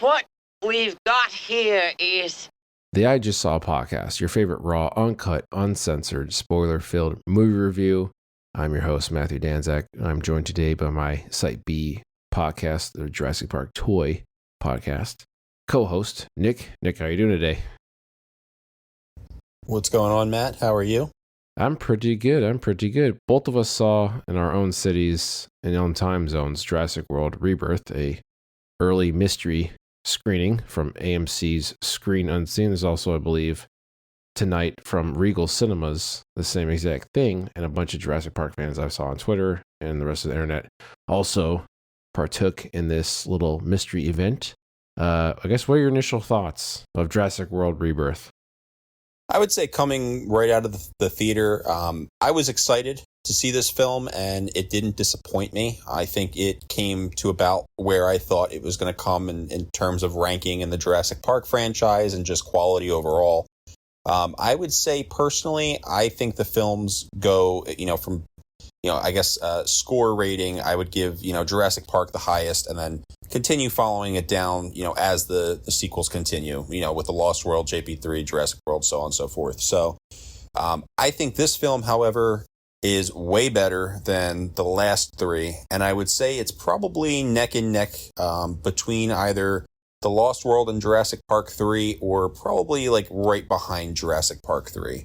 What we've got here is the I Just Saw podcast, your favorite raw, uncut, uncensored, spoiler-filled movie review. I'm your host, Matthew Danzak. I'm joined today by my Site B podcast, the Jurassic Park Toy podcast, co-host, Nick. Nick, how are you doing today? What's going on, Matt? How are you? I'm pretty good. Both of us saw in our own cities and own time zones Jurassic World Rebirth, a early mystery screening from AMC's Screen Unseen. There's also, I believe, tonight from Regal Cinemas, the same exact thing, and a bunch of Jurassic Park fans I saw on Twitter and the rest of the internet also partook in this little mystery event. I guess, what are your initial thoughts of Jurassic World Rebirth? I would say coming right out of the theater, I was excited to see this film, and it didn't disappoint me. I think it came to about where I thought it was going to come in terms of ranking in the Jurassic Park franchise and just quality overall. I would say personally, I think the films go, from, score rating, I would give, Jurassic Park the highest and then continue following it down, as the sequels continue, with The Lost World, JP3, Jurassic World, so on and so forth. So I think this film, however, is way better than the last three. And I would say it's probably neck and neck between either The Lost World and Jurassic Park 3 or probably like right behind Jurassic Park 3.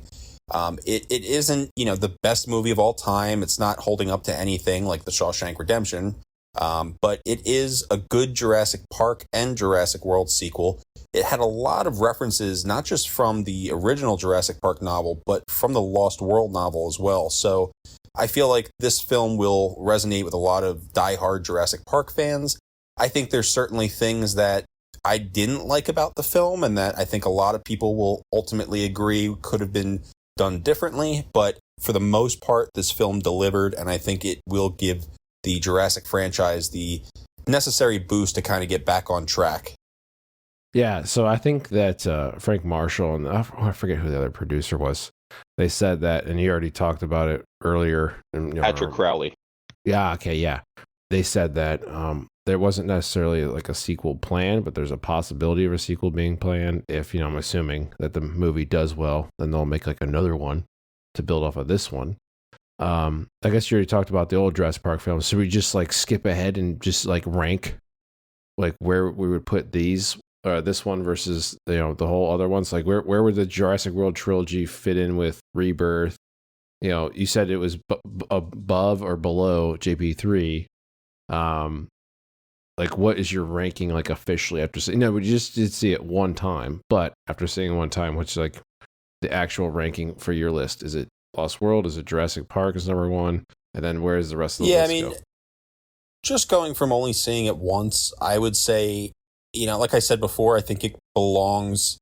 It isn't, the best movie of all time. It's not holding up to anything like The Shawshank Redemption. But it is a good Jurassic Park and Jurassic World sequel. It had a lot of references, not just from the original Jurassic Park novel, but from the Lost World novel as well. So I feel like this film will resonate with a lot of diehard Jurassic Park fans. I think there's certainly things that I didn't like about the film and that I think a lot of people will ultimately agree could have been done differently. But for the most part, this film delivered, and I think it will give the Jurassic franchise the necessary boost to kind of get back on track. Yeah, so I think that Frank Marshall, and I forget who the other producer was, they said that, and he already talked about it earlier. Patrick Crowley. Yeah, okay, yeah. They said that there wasn't necessarily like a sequel planned, but there's a possibility of a sequel being planned. If, I'm assuming that the movie does well, then they'll make like another one to build off of this one. I guess you already talked about the old Jurassic Park films. So we just like skip ahead and just like rank like where we would put these, this one versus, the whole other ones. Like where would the Jurassic World trilogy fit in with Rebirth? You said it was above or below JP3. Like what is your ranking like officially after seeing? No, we just did see it one time, but after seeing it one time, what's like the actual ranking for your list? Is it Lost World? Is it Jurassic Park is number one? And then where is the rest of the list go? Just going from only seeing it once, I would say, like I said before, I think it belongs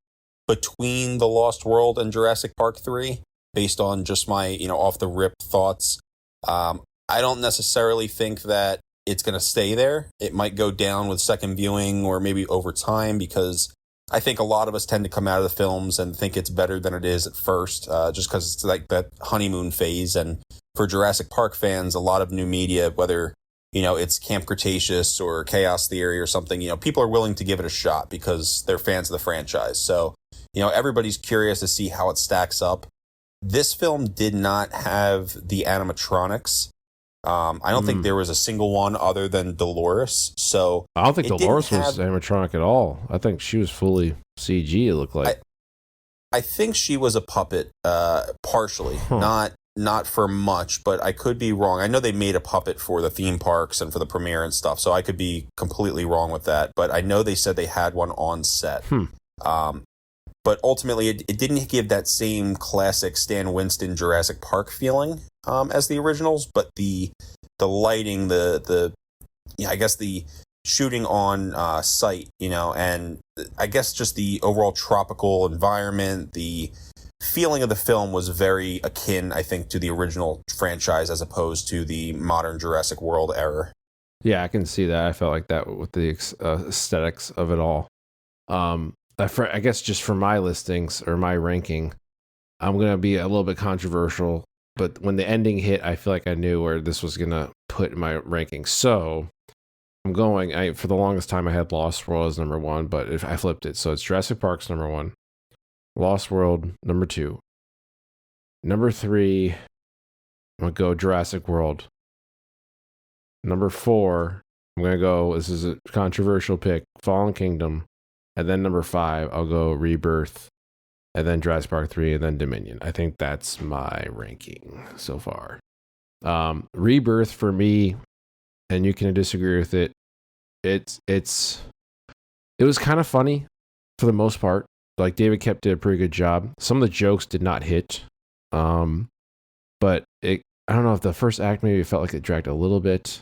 between The Lost World and Jurassic Park 3, based on just my, off the rip thoughts. I don't necessarily think that it's going to stay there. It might go down with second viewing or maybe over time, because I think a lot of us tend to come out of the films and think it's better than it is at first, just because it's like that honeymoon phase. And for Jurassic Park fans, a lot of new media, whether, it's Camp Cretaceous or Chaos Theory or something, people are willing to give it a shot because they're fans of the franchise. So, everybody's curious to see how it stacks up. This film did not have the animatronics. I don't think there was a single one other than Dolores. So I don't think Dolores was animatronic at all. I think she was fully CG, it looked like. I think she was a puppet, partially, not for much, but I could be wrong. I know they made a puppet for the theme parks and for the premiere and stuff, so I could be completely wrong with that. But I know they said they had one on set. But ultimately, it didn't give that same classic Stan Winston Jurassic Park feeling as the originals, but the lighting, the shooting on site, and I guess just the overall tropical environment, the feeling of the film was very akin, I think, to the original franchise as opposed to the modern Jurassic World era. Yeah, I can see that. I felt like that with the aesthetics of it all. I guess just for my listings or my ranking, I'm going to be a little bit controversial, but when the ending hit, I feel like I knew where this was going to put in my ranking. So I'm going. For the longest time, I had Lost World as number one, but if I flipped it, so it's Jurassic Park's number one, Lost World number two, number three. I'm gonna go Jurassic World. Number four, I'm gonna go. This is a controversial pick, Fallen Kingdom, and then number five, I'll go Rebirth, and then Jurassic Park 3, and then Dominion. I think that's my ranking so far. Rebirth for me, and you can disagree with it. It was kind of funny for the most part. Like David Koepp did a pretty good job. Some of the jokes did not hit, but I don't know if the first act maybe felt like it dragged a little bit,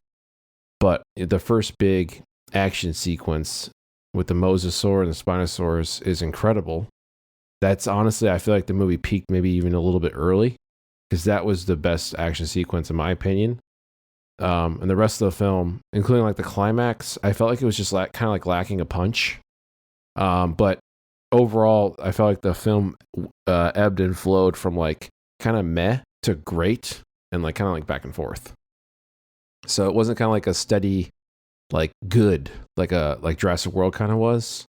but the first big action sequence with the Mosasaur and the Spinosaurus is incredible. That's honestly, I feel like the movie peaked maybe even a little bit early, because that was the best action sequence in my opinion. And the rest of the film, including like the climax, I felt like it was just kind of like lacking a punch. But overall, I felt like the film ebbed and flowed from like kind of meh to great, and like kind of like back and forth. So it wasn't kind of like a steady, like good, like Jurassic World kind of was,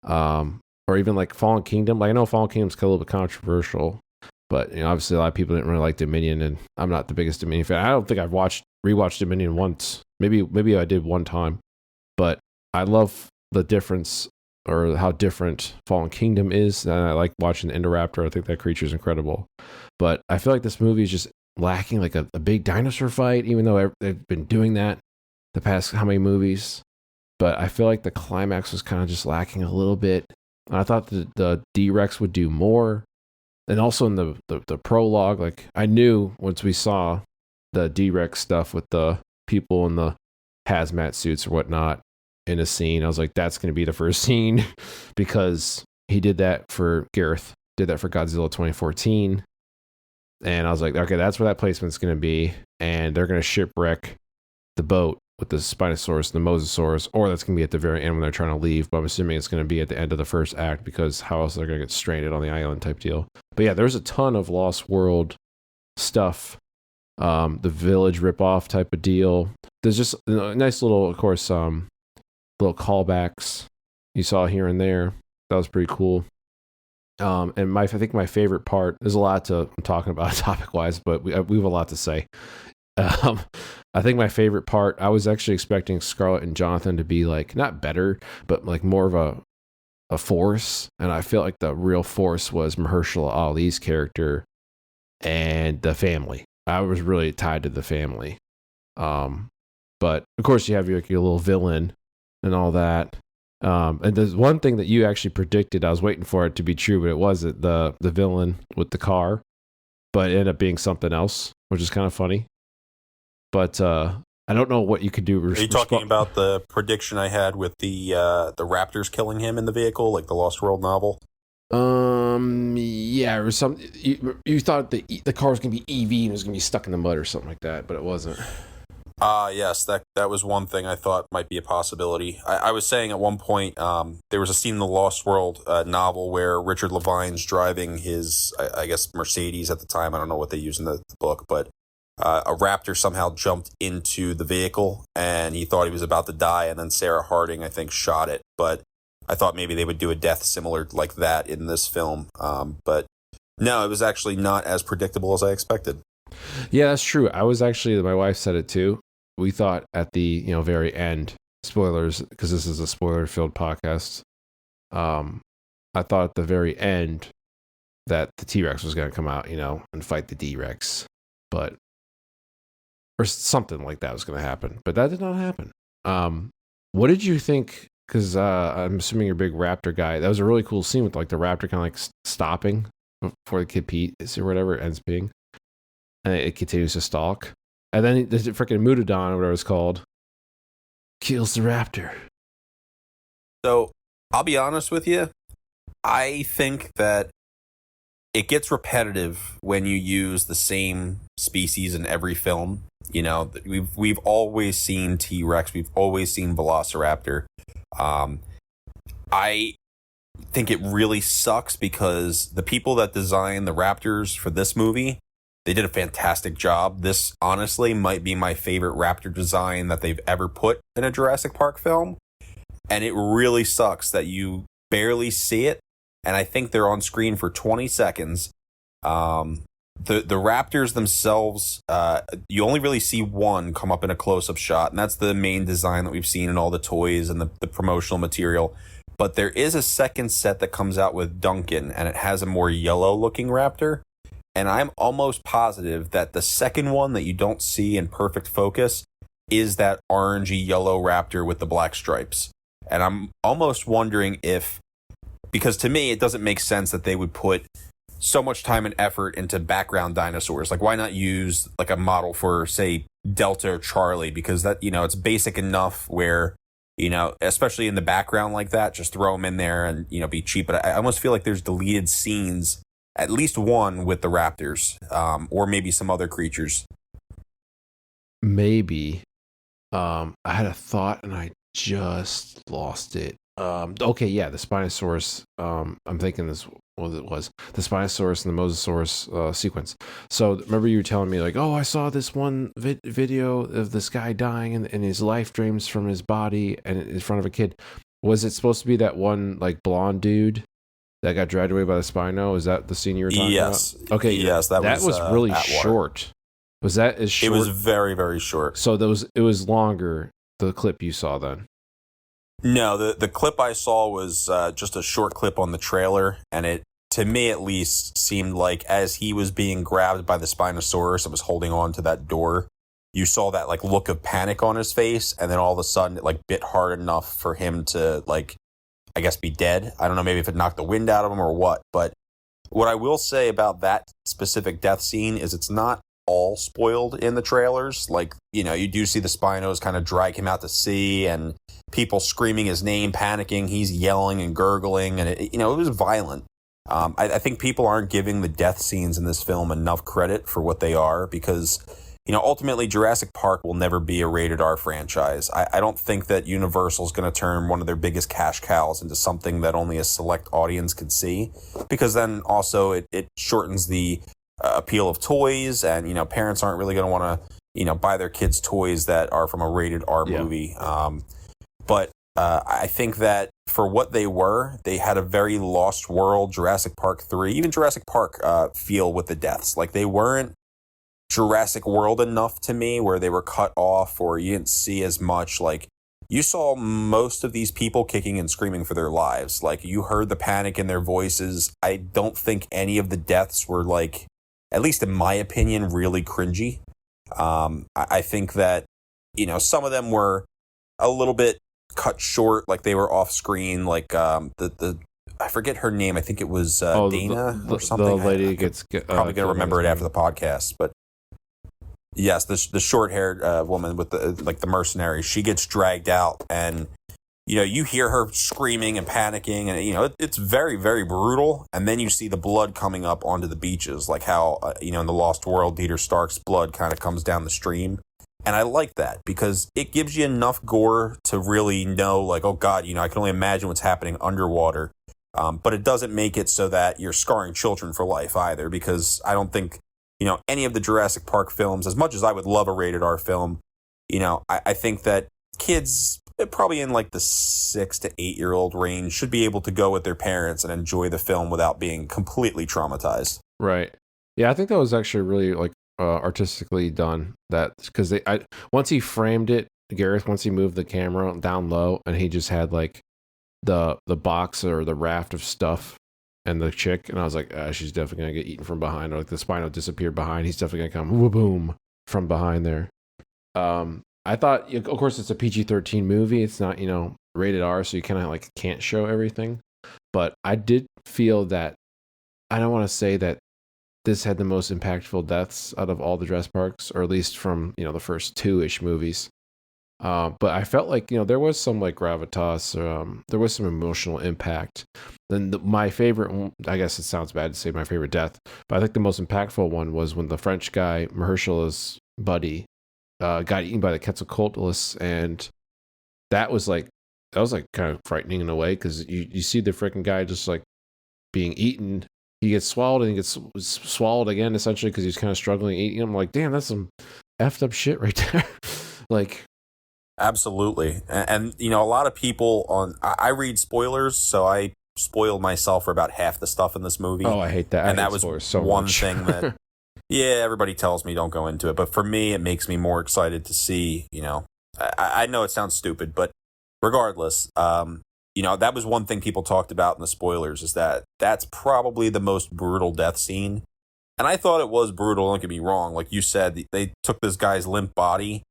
or even like Fallen Kingdom. Like I know Fallen Kingdom's a little bit controversial, but obviously a lot of people didn't really like Dominion, and I'm not the biggest Dominion fan. I don't think I've rewatched Dominion once. Maybe I did one time, but I love the difference or how different Fallen Kingdom is, and I like watching the Indoraptor. I think that creature is incredible, but I feel like this movie is just lacking like a big dinosaur fight, even though they've been doing that the past how many movies. But I feel like the climax was kind of just lacking a little bit. And I thought the D-Rex would do more. And also in the prologue, like I knew once we saw the D-Rex stuff with the people in the hazmat suits or whatnot in a scene, I was like, that's going to be the first scene, because he did that for Gareth, did that for Godzilla 2014. And I was like, okay, that's where that placement's going to be. And they're going to shipwreck the boat with the Spinosaurus and the Mosasaurus, or that's going to be at the very end when they're trying to leave. But I'm assuming it's going to be at the end of the first act, because how else are they going to get stranded on the island type deal. But yeah, there's a ton of Lost World stuff. The village ripoff type of deal. There's just a nice little, of course, little callbacks you saw here and there. That was pretty cool. And I think my favorite part, there's a lot I'm talking about topic wise, but we have a lot to say. I think my favorite part, I was actually expecting Scarlett and Jonathan to be like, not better, but like more of a force. And I feel like the real force was Mahershala Ali's character and the family. I was really tied to the family. But of course you have your little villain and all that. And there's one thing that you actually predicted. I was waiting for it to be true, but it wasn't. The villain with the car, but it ended up being something else, which is kind of funny. But I don't know what you could do. Are you talking about the prediction I had with the Raptors killing him in the vehicle, like the Lost World novel? Yeah, or some. You thought the car was gonna be EV and it was gonna be stuck in the mud or something like that, but it wasn't. Yes, that was one thing I thought might be a possibility. I was saying at one point, there was a scene in the Lost World novel where Richard Levine's driving his, I guess, Mercedes at the time. I don't know what they use in the book, but a raptor somehow jumped into the vehicle and he thought he was about to die, and then Sarah Harding, I think, shot it. But I thought maybe they would do a death similar like that in this film. But no, it was actually not as predictable as I expected. Yeah, that's true. I was actually, my wife said it too. We thought at the very end, spoilers, because this is a spoiler-filled podcast. I thought at the very end that the T-Rex was going to come out, and fight the D-Rex, or something like that was going to happen. But that did not happen. What did you think? Because I'm assuming you're a big Raptor guy. That was a really cool scene with like the Raptor kind of like stopping before the kid Pete or whatever it ends being, and it continues to stalk. And then the freaking Mutodon, or whatever it's called, kills the Raptor. So, I'll be honest with you. I think that it gets repetitive when you use the same species in every film. We've always seen T-Rex. We've always seen Velociraptor. I think it really sucks because the people that designed the Raptors for this movie They did a fantastic job. This honestly might be my favorite raptor design that they've ever put in a Jurassic Park film. And it really sucks that you barely see it. And I think they're on screen for 20 seconds. The raptors themselves, you only really see one come up in a close-up shot, and that's the main design that we've seen in all the toys and the promotional material. But there is a second set that comes out with Duncan, and it has a more yellow-looking raptor. And I'm almost positive that the second one that you don't see in perfect focus is that orangey yellow raptor with the black stripes. And I'm almost wondering if, because to me, it doesn't make sense that they would put so much time and effort into background dinosaurs. Like, why not use like a model for, say, Delta or Charlie? Because that, it's basic enough where, especially in the background like that, just throw them in there and, be cheap. But I almost feel like there's deleted scenes, at least one with the raptors, or maybe some other creatures. Maybe. I had a thought and I just lost it. Okay, yeah, the Spinosaurus. I'm thinking this what it was, the Spinosaurus and the Mosasaurus sequence. So remember you were telling me like, oh, I saw this one video of this guy dying and his life dreams from his body and in front of a kid. Was it supposed to be that one like blonde dude that got dragged away by the Spino? Is that the scene you were talking about? Okay, yes, that was really short. Was that as short? It was very, very short. So it was longer, the clip you saw then? No, the clip I saw was just a short clip on the trailer, and it, to me at least, seemed like as he was being grabbed by the Spinosaurus and was holding on to that door, you saw that like look of panic on his face, and then all of a sudden it like bit hard enough for him to like, I guess, be dead. I don't know, maybe if it knocked the wind out of him or what, but what I will say about that specific death scene is it's not all spoiled in the trailers. Like, you do see the Spinos kind of drag him out to sea and people screaming his name, panicking. He's yelling and gurgling, and it was violent. I think people aren't giving the death scenes in this film enough credit for what they are because, ultimately Jurassic Park will never be a rated R franchise. I don't think that Universal's going to turn one of their biggest cash cows into something that only a select audience could see, because then also it shortens the appeal of toys, and parents aren't really going to want to buy their kids toys that are from a rated R movie. But I think that for what they were, they had a very Lost World, Jurassic Park 3, even Jurassic Park feel with the deaths. Like, they weren't Jurassic World enough to me where they were cut off or you didn't see as much. Like, you saw most of these people kicking and screaming for their lives. Like, you heard the panic in their voices. I don't think any of the deaths were, like, at least in my opinion, really cringy. I think that, some of them were a little bit cut short, like they were off screen, like the I forget her name. I think it was Dana or something. The lady probably going to remember it after the podcast, but yes, the short-haired woman with the mercenary, she gets dragged out, and you hear her screaming and panicking, and it's very, very brutal. And then you see the blood coming up onto the beaches, like how in the Lost World, Dieter Stark's blood kind of comes down the stream. And I like that because it gives you enough gore to really know, like, oh God, I can only imagine what's happening underwater. But it doesn't make it so that you're scarring children for life either, because I don't think, any of the Jurassic Park films, as much as I would love a rated R film, I think that kids probably in like the 6 to 8 year old range should be able to go with their parents and enjoy the film without being completely traumatized. Right. Yeah, I think that was actually really like artistically done, that because once he framed it, Gareth, once he moved the camera down low and he just had like the box or the raft of stuff and the chick, and I was like, she's definitely gonna get eaten from behind, or like the Spino disappeared behind, he's definitely gonna come boom from behind there. I thought, of course, it's a PG-13 movie, it's not rated R, so you kind of like can't show everything, but I did feel that, I don't want to say that this had the most impactful deaths out of all the Jurassic Parks, or at least from the first 2-ish movies. But I felt like there was some like gravitas. There was some emotional impact. Then my favorite, I guess it sounds bad to say my favorite death, but I think the most impactful one was when the French guy Mahershala's buddy got eaten by the Quetzalcoatlus, and that was kind of frightening in a way, because you see the freaking guy just like being eaten, he gets swallowed and he gets swallowed again, essentially, because he's kind of struggling eating. I'm like, damn, that's some effed up shit right there. Like, absolutely. And you know, a lot of people I read spoilers, so I spoiled myself for about half the stuff in this movie. Oh, I hate that. And that was so one much. thing that, yeah, everybody tells me don't go into it. But for me, it makes me more excited to see, you know, I know it sounds stupid, but regardless, you know, that was one thing people talked about in the spoilers, is that that's probably the most brutal death scene. And I thought it was brutal, don't get me wrong. Like you said, they took this guy's limp body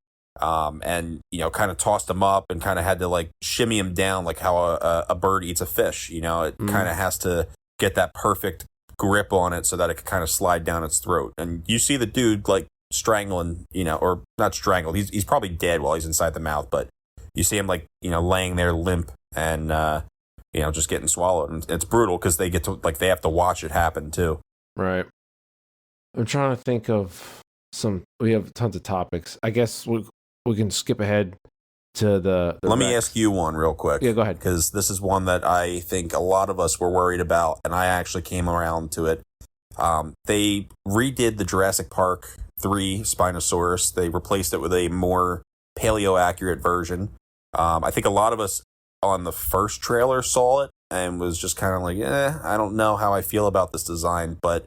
and, you know, kind of tossed him up and kind of had to like shimmy him down like how a bird eats a fish. You know, it kind of has to get that perfect grip on it so that it can kind of slide down its throat. And you see the dude like strangling, you know, or not strangled. He's probably dead while he's inside the mouth, but you see him like, you know, laying there limp and, you know, just getting swallowed. And it's brutal because they get to, like, they have to watch it happen too. Right. I'm trying to think of we have tons of topics. I guess we can skip ahead to the Let me ask you one real quick. Yeah, go ahead. Because this is one that I think a lot of us were worried about, and I actually came around to it. They redid the Jurassic Park 3 Spinosaurus. They replaced it with a more paleo-accurate version. I think a lot of us on the first trailer saw it and was just kind of like, I don't know how I feel about this design. But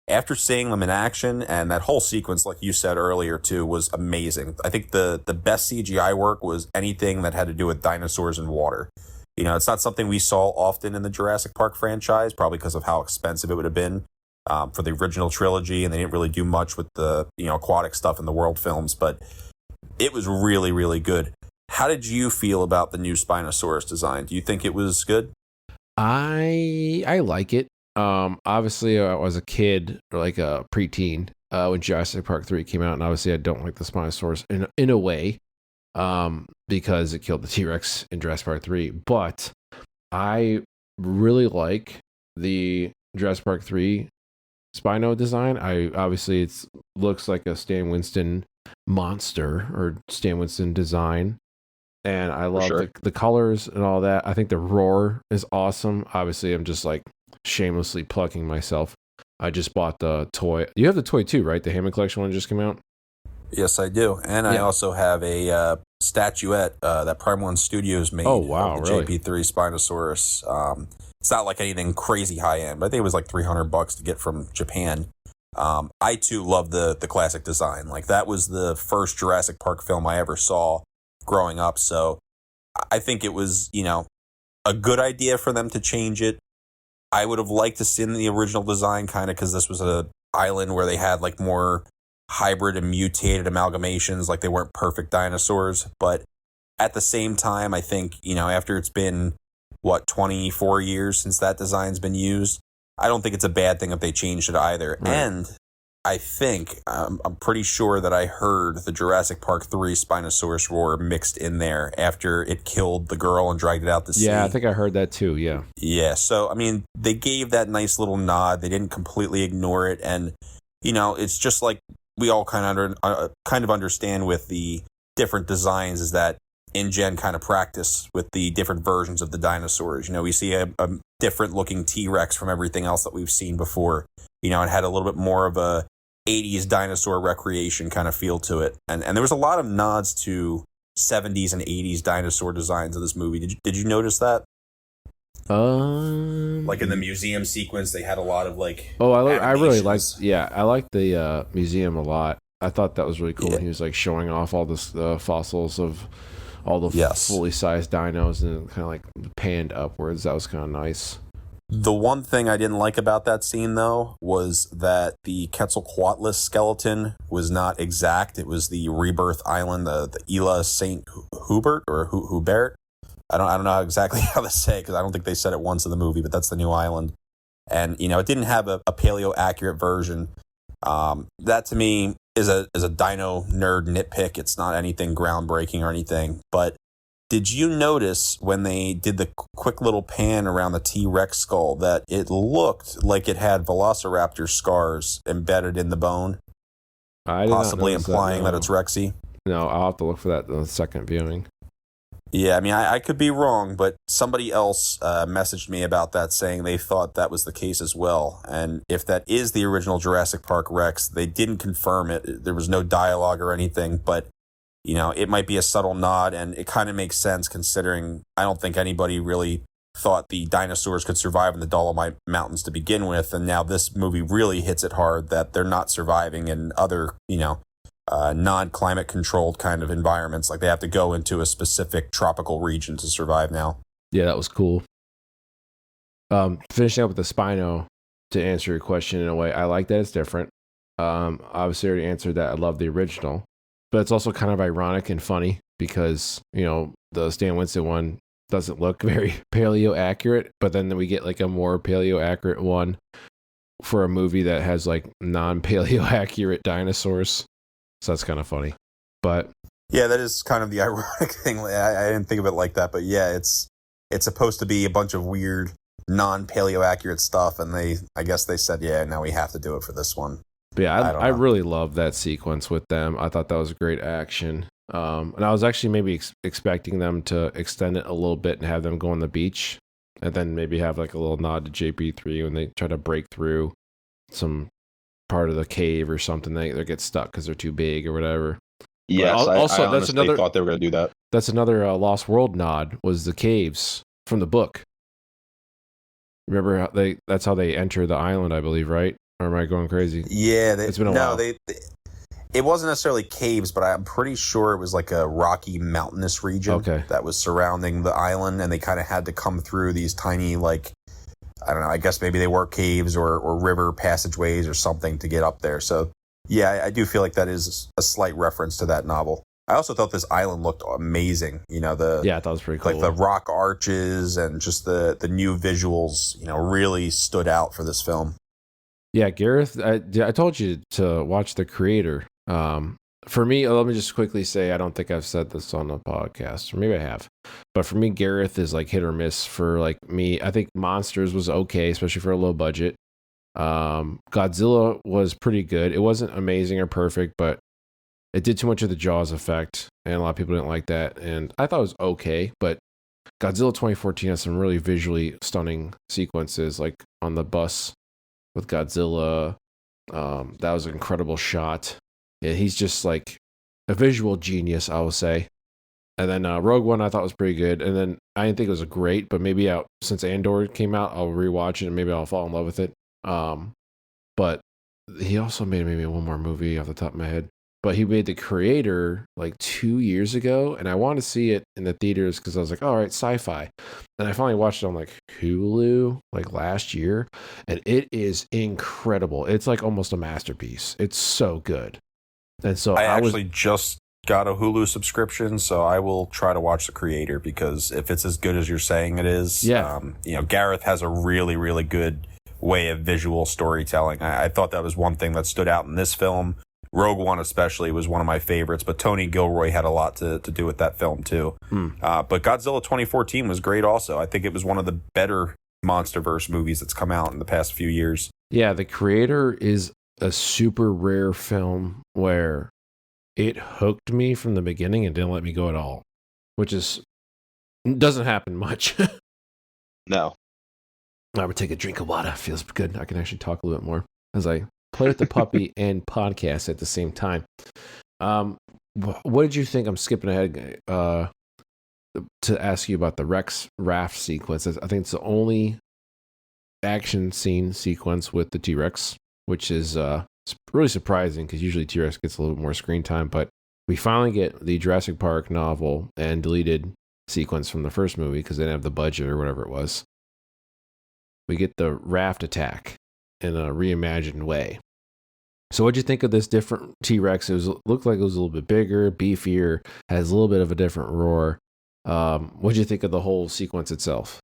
after seeing them in action, and that whole sequence, like you said earlier too, was amazing. I think the best CGI work was anything that had to do with dinosaurs and water. You know, it's not something we saw often in the Jurassic Park franchise, probably because of how expensive it would have been for the original trilogy, and they didn't really do much with the, you know, aquatic stuff in the world films, but it was really, really good. How did you feel about the new Spinosaurus design? Do you think it was good? I like it. Obviously, I was a kid, or like a preteen, when Jurassic Park 3 came out, and obviously I don't like the Spinosaurus in a way, because it killed the T-Rex in Jurassic Park 3. But I really like the Jurassic Park 3 Spino design. Obviously it looks like a Stan Winston monster or Stan Winston design. And I love the colors and all that. I think the roar is awesome. Obviously, I'm just like shamelessly plugging myself. I just bought the toy. You have the toy too, right? The Hammond Collection one just came out? Yes, I do. And I also have a statuette that Prime One Studios made. Oh, wow, of the really? JP3 Spinosaurus. It's not like anything crazy high end, but I think it was like $300 to get from Japan. I too love the classic design. Like, that was the first Jurassic Park film I ever saw growing up. So I think it was, you know, a good idea for them to change it. I would have liked to see the original design, kind of, because this was an island where they had like more hybrid and mutated amalgamations, like they weren't perfect dinosaurs. But at the same time, I think, you know, after it's been 24 years since that design's been used, I don't think it's a bad thing if they changed it either. Right. And I think, I'm pretty sure that I heard the Jurassic Park 3 Spinosaurus roar mixed in there after it killed the girl and dragged it out to sea. Yeah, I think I heard that too, yeah. Yeah, so, I mean, they gave that nice little nod. They didn't completely ignore it. And, you know, it's just like we all kind of understand with the different designs, is that InGen kind of practice with the different versions of the dinosaurs. You know, we see a different looking T-Rex from everything else that we've seen before. You know, it had a little bit more of a 80s dinosaur recreation kind of feel to it. And there was a lot of nods to 70s and 80s dinosaur designs in this movie. Did you notice that? Like in the museum sequence, they had a lot of like. Oh, I really liked. Yeah, I liked the museum a lot. I thought that was really cool. Yeah. He was like showing off all the fossils of all the fully sized dinos and kind of like panned upwards. That was kind of nice. The one thing I didn't like about that scene, though, was that the Quetzalcoatlus skeleton was not exact. It was the Rebirth Island, the Isla Saint Hubert or Hubert. I don't know exactly how to say it, because I don't think they said it once in the movie, but that's the new island. And, you know, it didn't have a paleo accurate version. That to me is a dino nerd nitpick. It's not anything groundbreaking or anything. But did you notice when they did the quick little pan around the T-Rex skull that it looked like it had Velociraptor scars embedded in the bone? Possibly implying that it's Rexy? No, I'll have to look for that in the second viewing. Yeah, I mean, I could be wrong, but somebody else messaged me about that saying they thought that was the case as well. And if that is the original Jurassic Park Rex, they didn't confirm it. There was no dialogue or anything, but, you know, it might be a subtle nod, and it kind of makes sense considering I don't think anybody really thought the dinosaurs could survive in the Dolomite Mountains to begin with. And now this movie really hits it hard that they're not surviving in other, you know, non-climate controlled kind of environments. Like they have to go into a specific tropical region to survive now. Yeah, that was cool. Finishing up with the Spino, to answer your question in a way, I like that it's different. Obviously, I already answered that. I love the original, but it's also kind of ironic and funny because, you know, the Stan Winston one doesn't look very paleo accurate, but then we get like a more paleo accurate one for a movie that has like non-paleo accurate dinosaurs. So that's kind of funny. But yeah, that is kind of the ironic thing. I didn't think of it like that, but yeah, it's supposed to be a bunch of weird non-paleo accurate stuff, and I guess they said, yeah, now we have to do it for this one. But yeah, I really love that sequence with them. I thought that was great action. And I was actually maybe expecting them to extend it a little bit and have them go on the beach, and then maybe have like a little nod to JP3 when they try to break through some part of the cave or something. They get stuck because they're too big or whatever. Yes, also, I that's another thought they were going to do that. That's another Lost World nod, was the caves from the book. Remember how that's how they enter the island, I believe, right? Or am I going crazy? Yeah, it's been a while. It wasn't necessarily caves, but I'm pretty sure it was like a rocky mountainous region that was surrounding the island, and they kind of had to come through these tiny, like, I don't know, I guess maybe they were caves or river passageways or something to get up there. So, yeah, I do feel like that is a slight reference to that novel. I also thought this island looked amazing. You know, I thought it was pretty cool. Like the rock arches and just the new visuals, you know, really stood out for this film. Yeah, Gareth, I told you to watch The Creator. For me, let me just quickly say, I don't think I've said this on the podcast, or maybe I have, but for me, Gareth is like hit or miss for like me. I think Monsters was okay, especially for a low budget. Godzilla was pretty good. It wasn't amazing or perfect, but it did too much of the Jaws effect, and a lot of people didn't like that. And I thought it was okay, but Godzilla 2014 has some really visually stunning sequences, like on the bus with Godzilla. That was an incredible shot. Yeah, he's just like a visual genius, I will say. And then Rogue One I thought was pretty good. And then I didn't think it was great, but maybe since Andor came out, I'll rewatch it and maybe I'll fall in love with it. But he also made maybe one more movie off the top of my head. But he made The Creator like 2 years ago, and I wanted to see it in the theaters because I was like, all right, sci-fi. And I finally watched it on like Hulu like last year, and it is incredible. It's like almost a masterpiece. It's so good. And so I actually just got a Hulu subscription, so I will try to watch The Creator, because if it's as good as you're saying it is, you know, Gareth has a really, really good way of visual storytelling. I thought that was one thing that stood out in this film. Rogue One especially was one of my favorites, but Tony Gilroy had a lot to do with that film too. But Godzilla 2014 was great also. I think it was one of the better MonsterVerse movies that's come out in the past few years. Yeah, The Creator is a super rare film where it hooked me from the beginning and didn't let me go at all, which doesn't happen much. No. I would take a drink of water. Feels good. I can actually talk a little bit more as I play with the puppy and podcast at the same time. What did you think? I'm skipping ahead to ask you about the Rex raft sequence. I think it's the only action scene sequence with the T-Rex, which is really surprising because usually T-Rex gets a little bit more screen time. But we finally get the Jurassic Park novel and deleted sequence from the first movie because they didn't have the budget or whatever it was. We get the raft attack in a reimagined way. So what'd you think of this different T-Rex? It looked like it was a little bit bigger, beefier, has a little bit of a different roar. What'd you think of the whole sequence itself?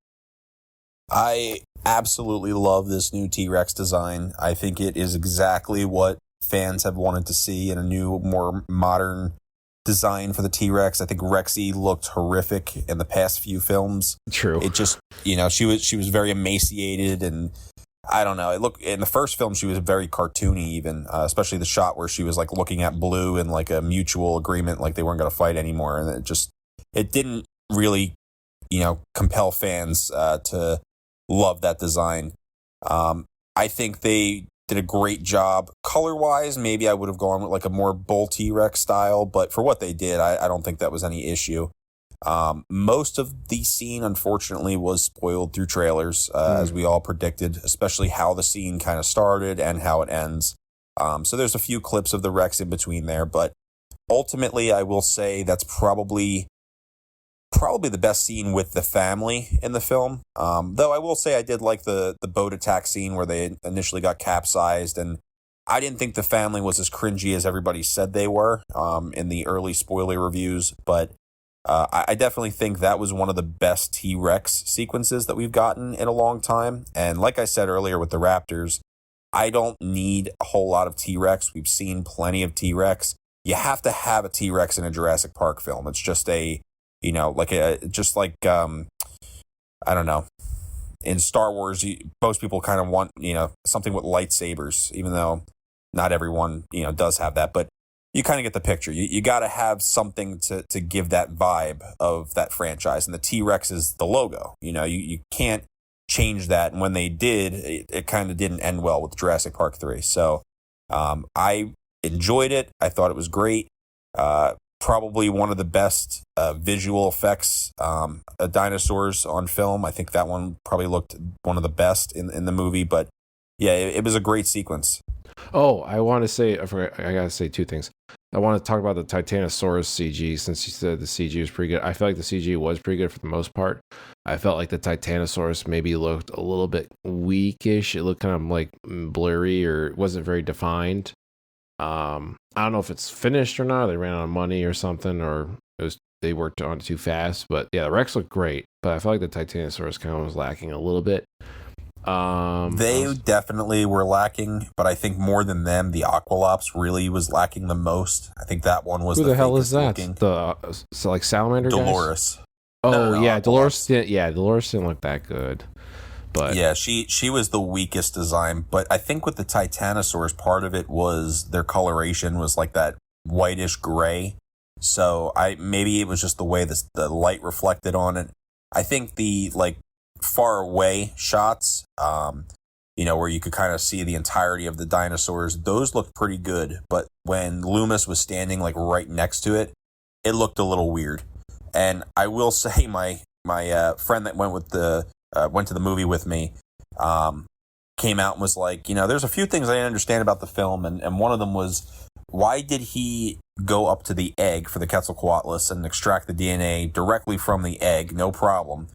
I absolutely love this new T-Rex design. I think it is exactly what fans have wanted to see in a new, more modern design for the T-Rex. I think Rexy looked horrific in the past few films. True. It just, you know, she was very emaciated, and I don't know. It looked, in the first film, she was very cartoony even, especially the shot where she was like looking at Blue in like a mutual agreement, like they weren't going to fight anymore. And it didn't really, compel fans to love that design. I think they did a great job. Color-wise, maybe I would have gone with like a more bull T-Rex style, but for what they did, I don't think that was any issue. Most of the scene, unfortunately, was spoiled through trailers, as we all predicted, especially how the scene kind of started and how it ends. So there's a few clips of the Rex in between there, but ultimately, I will say that's probably the best scene with the family in the film. Though I will say I did like the boat attack scene where they initially got capsized, and I didn't think the family was as cringy as everybody said they were in the early spoiler reviews, but I definitely think that was one of the best T-Rex sequences that we've gotten in a long time. And like I said earlier with the Raptors, I don't need a whole lot of T-Rex. We've seen plenty of T-Rex. You have to have a T-Rex in a Jurassic Park film. It's just I don't know. In Star Wars, most people kind of want, something with lightsabers, even though not everyone, does have that. But you kind of get the picture. You got to have something to give that vibe of that franchise. And the T-Rex is the logo. You can't change that. And when they did, it kind of didn't end well with Jurassic Park 3. So I enjoyed it. I thought it was great. Probably one of the best visual effects dinosaurs on film. I think that one probably looked one of the best in the movie. But yeah, it was a great sequence. Oh, I want to say, I got to say two things. I want to talk about the Titanosaurus CG, since you said the CG was pretty good. I felt like the CG was pretty good for the most part. I felt like the Titanosaurus maybe looked a little bit weakish. It looked kind of like blurry, or it wasn't very defined. I don't know if it's finished or not. They ran out of money or something, or they worked on it too fast. But yeah, the Rex looked great, but I felt like the Titanosaurus kind of was lacking a little bit. They definitely were lacking, but I think more than them, the Aqualops really was lacking the most. I think that one was who the hell is that? Looking. Like salamander Dolores. Guys? Oh no, yeah, Dolores. Dolores didn't look that good. But yeah, she was the weakest design. But I think with the Titanosaurs, part of it was their coloration was like that whitish gray. So maybe it was just the way the light reflected on it. I think the far away shots, where you could kind of see the entirety of the dinosaurs, those looked pretty good. But when Loomis was standing right next to it, it looked a little weird. And I will say my friend that went to the movie with me, came out and was like, there's a few things I didn't understand about the film. And one of them was, why did he go up to the egg for the Quetzalcoatlus and extract the DNA directly from the egg? No problem.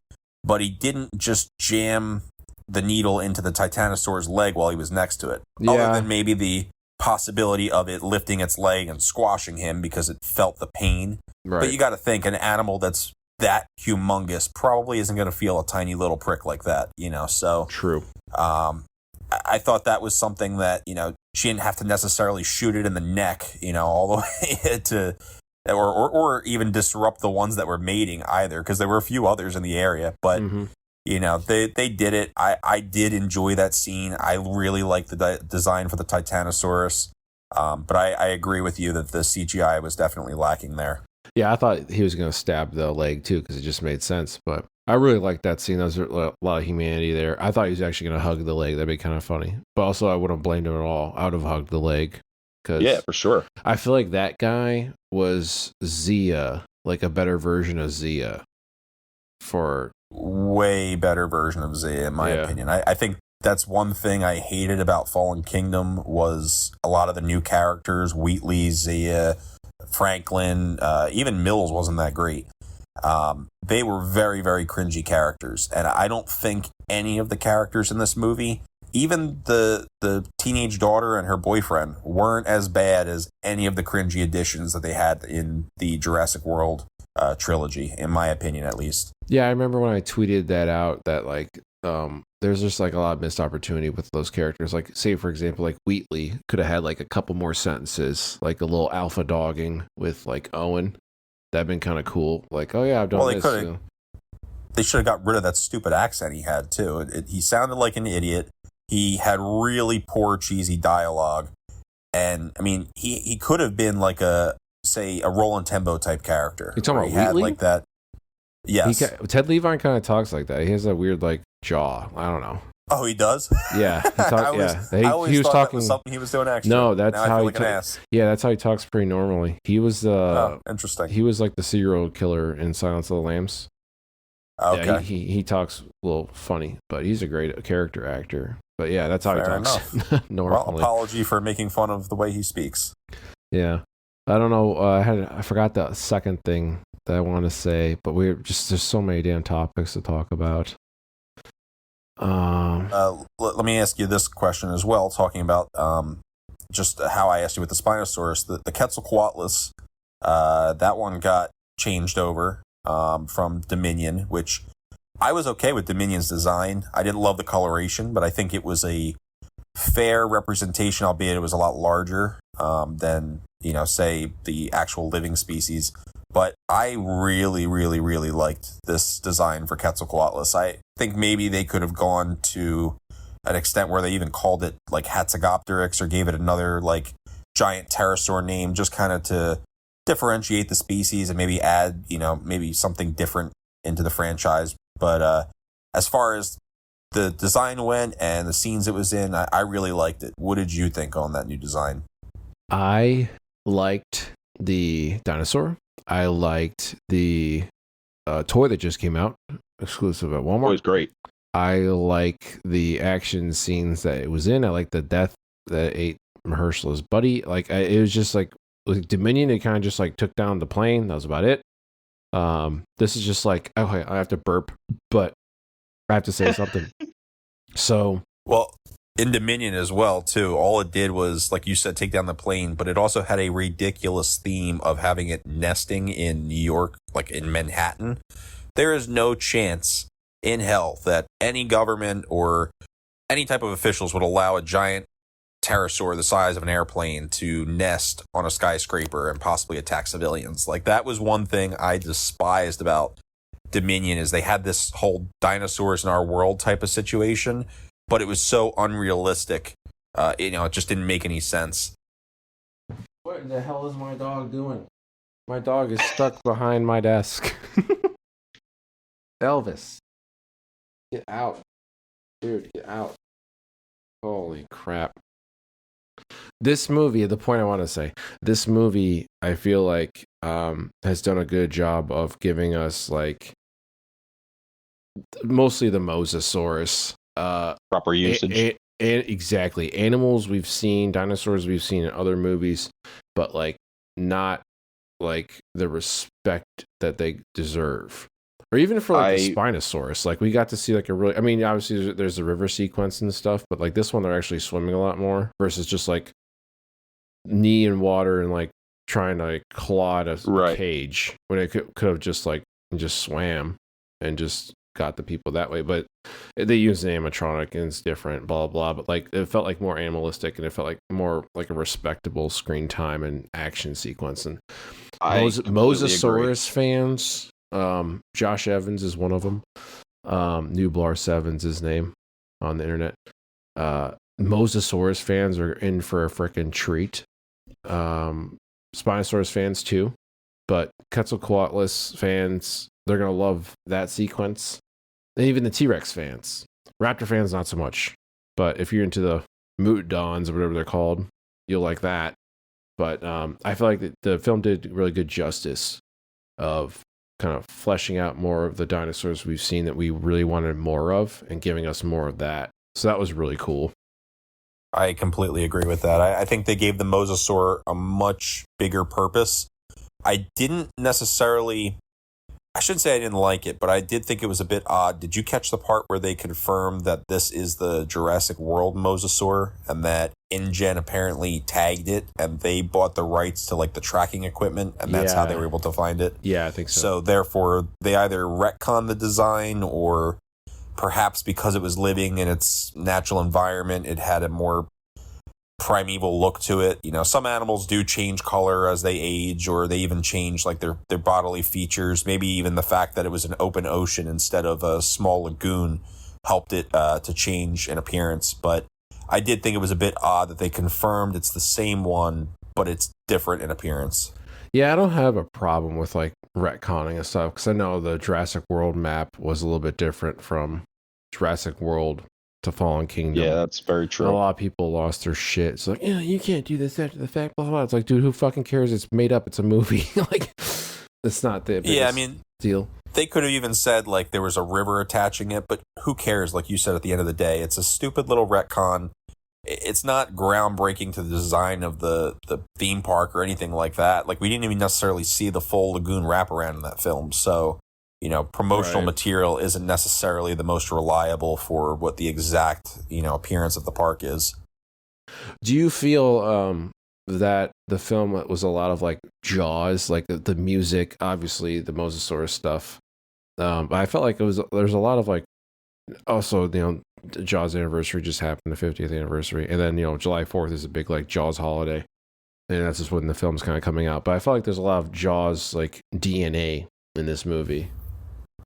But he didn't just jam the needle into the Titanosaur's leg while he was next to it. Yeah. Other than maybe the possibility of it lifting its leg and squashing him because it felt the pain. Right. But you got to think, an animal that's that humongous probably isn't going to feel a tiny little prick like that, so true. I thought that was something that she didn't have to necessarily shoot it in the neck all the way to or even disrupt the ones that were mating either, because there were a few others in the area, but they did it. I did enjoy that scene. I really liked the design for the Titanosaurus, but I agree with you that the CGI was definitely lacking there. Yeah, I thought he was going to stab the leg too, because it just made sense. But I really liked that scene. There was a lot of humanity there. I thought he was actually going to hug the leg. That'd be kind of funny. But also, I wouldn't have blamed him at all. I would have hugged the leg. Yeah, for sure. I feel like that guy was Zia, like a better version of Zia. For way better version of Zia, in my opinion. I think that's one thing I hated about Fallen Kingdom was a lot of the new characters, Wheatley, Zia, Franklin, even Mills wasn't that great. They were very, very cringy characters, and I don't think any of the characters in this movie, even the teenage daughter and her boyfriend, weren't as bad as any of the cringy additions that they had in the Jurassic World trilogy, in my opinion, at least. Yeah, I remember when I tweeted that out, that there's just a lot of missed opportunity with those characters. Say, for example, Wheatley could have had a couple more sentences, a little alpha dogging with Owen. That'd been kind of cool. Oh yeah, I've done this. They should have got rid of that stupid accent he had too. He sounded like an idiot. He had really poor, cheesy dialogue, and I mean, he could have been a Roland Tembo type character. You talking about Wheatley? That. Yes. Ted Levine kind of talks like that. He has a weird like jaw. I don't know. Oh, he does? Yeah, he talks. I always he was thought talking. that was something he was doing extra. No, that's now how I feel he like an ass. Yeah, that's how he talks pretty normally. He was interesting. he was like the serial killer in Silence of the Lambs. Okay. Yeah, he talks a little funny, but he's a great character actor. But yeah, that's how Fair he talks normally. Well, apology for making fun of the way he speaks. Yeah, I don't know. I forgot the second thing that I want to say, but there's so many damn topics to talk about. Let me ask you this question as well, talking about just how I asked you with the Spinosaurus. The Quetzalcoatlus, that one got changed over from Dominion, which I was okay with Dominion's design. I didn't love the coloration, but I think it was a fair representation, albeit it was a lot larger than, say, the actual living species. But I really, really, really liked this design for Quetzalcoatlus. I think maybe they could have gone to an extent where they even called it like Hatzegopteryx or gave it another like giant pterosaur name, just kind of to differentiate the species and maybe add, maybe something different into the franchise. But as far as the design went and the scenes it was in, I really liked it. What did you think on that new design? I liked the dinosaur. I liked the toy that just came out, exclusive at Walmart. It was great. I like the action scenes that it was in. I like the death that ate Mahershala's buddy. Like it was just like Dominion. It kind of just like took down the plane. That was about it. This is just like, okay, I have to burp, but I have to say something. So, well, in Dominion as well, too, all it did was, like you said, take down the plane, but it also had a ridiculous theme of having it nesting in New York, like in Manhattan. There is no chance in hell that any government or any type of officials would allow a giant pterosaur the size of an airplane to nest on a skyscraper and possibly attack civilians. Like, that was one thing I despised about Dominion, is they had this whole dinosaurs in our world type of situation, but it was so unrealistic. It just didn't make any sense. What the hell is my dog doing? My dog is stuck behind my desk. Elvis, get out. Dude, get out. Holy crap. This movie, the point I want to say, this movie, I feel like, has done a good job of giving us, like, mostly the Mosasaurus. Proper usage. Exactly. Animals we've seen, dinosaurs we've seen in other movies, but, like, not, like, the respect that they deserve. Or even for, like, the Spinosaurus. Like, we got to see, like, a really... I mean, obviously, there's the river sequence and stuff, but, like, this one, they're actually swimming a lot more versus just, like, knee in water and, like, trying to, like, claw at a cage when it could have just, like, just swam and just got the people that way. But they use an animatronic and it's different, blah, blah, blah. But, like, it felt, like, more animalistic and it felt, like, more, like, a respectable screen time and action sequence. And Mosasaurus fans... Josh Evans is one of them. Nublar Seven's his name on the internet. Mosasaurus fans are in for a freaking treat. Spinosaurus fans too. But Quetzalcoatlus fans, they're going to love that sequence. And even the T-Rex fans. Raptor fans, not so much. But if you're into the Mootdons or whatever they're called, you'll like that. But I feel like the film did really good justice of kind of fleshing out more of the dinosaurs we've seen that we really wanted more of and giving us more of that. So that was really cool. I completely agree with that. I think they gave the Mosasaur a much bigger purpose. I didn't necessarily... I shouldn't say I didn't like it, but I did think it was a bit odd. Did you catch the part where they confirmed that this is the Jurassic World Mosasaur and that InGen apparently tagged it and they bought the rights to, like, the tracking equipment and that's how they were able to find it? Yeah, I think so. So therefore, they either retconned the design or perhaps because it was living in its natural environment, it had a more primeval look to it. You know, some animals do change color as they age, or they even change like their bodily features. Maybe even the fact that it was an open ocean instead of a small lagoon helped it to change in appearance. But I did think it was a bit odd that they confirmed it's the same one, but it's different in appearance. Yeah, I don't have a problem with like retconning and stuff because I know the Jurassic World map was a little bit different from Jurassic World to Fallen Kingdom. Yeah, that's very true. And a lot of people lost their shit. It's like, yeah, you can't do this after the fact. Blah, blah, blah. It's like, dude, who fucking cares? It's made up. It's a movie. Like, it's not the deal. They could have even said like there was a river attaching it, but who cares? Like you said, at the end of the day, it's a stupid little retcon. It's not groundbreaking to the design of the theme park or anything like that. Like we didn't even necessarily see the full lagoon wraparound in that film. So, promotional material isn't necessarily the most reliable for what the exact, appearance of the park is. Do you feel that the film was a lot of like Jaws, like the music, obviously the Mosasaurus stuff? But I felt like there's a lot of like, also, Jaws anniversary just happened, the 50th anniversary. And then, July 4th is a big like Jaws holiday. And that's just when the film's kind of coming out. But I felt like there's a lot of Jaws like DNA in this movie.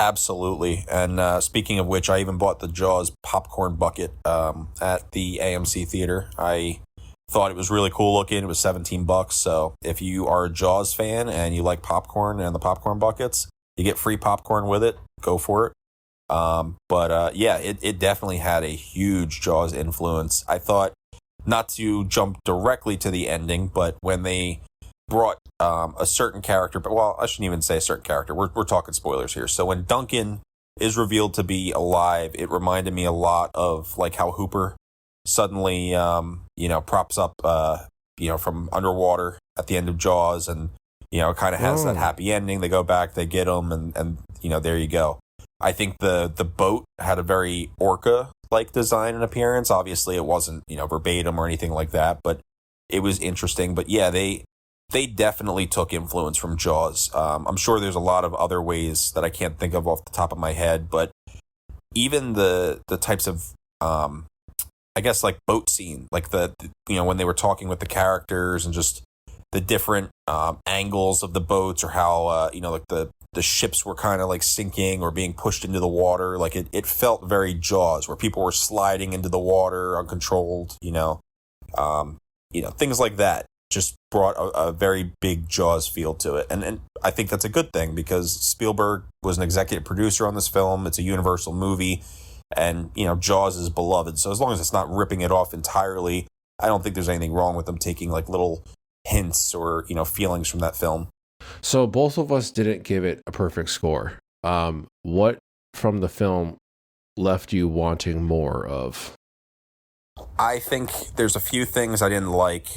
Absolutely. And speaking of which, I even bought the Jaws popcorn bucket at the AMC theater. I thought it was really cool looking. It was $17. So if you are a Jaws fan and you like popcorn and the popcorn buckets, you get free popcorn with it. Go for it. It definitely had a huge Jaws influence. I thought, not to jump directly to the ending, but when they brought a certain character, I shouldn't even say a certain character. We're talking spoilers here. So when Duncan is revealed to be alive, it reminded me a lot of like how Hooper suddenly, props up, from underwater at the end of Jaws, and it kind of has that happy ending. They go back, they get him, and there you go. I think the boat had a very orca-like design and appearance. Obviously, it wasn't verbatim or anything like that, but it was interesting. But yeah, they definitely took influence from Jaws. I'm sure there's a lot of other ways that I can't think of off the top of my head, but even the types of I guess like boat scene, like the when they were talking with the characters and just the different angles of the boats, or how like the ships were kind of like sinking or being pushed into the water. Like it felt very Jaws, where people were sliding into the water uncontrolled, things like that just brought a very big Jaws feel to it. And I think that's a good thing, because Spielberg was an executive producer on this film. It's a Universal movie, and, Jaws is beloved. So as long as it's not ripping it off entirely, I don't think there's anything wrong with them taking like little hints or, feelings from that film. So both of us didn't give it a perfect score. What from the film left you wanting more of? I think there's a few things I didn't like.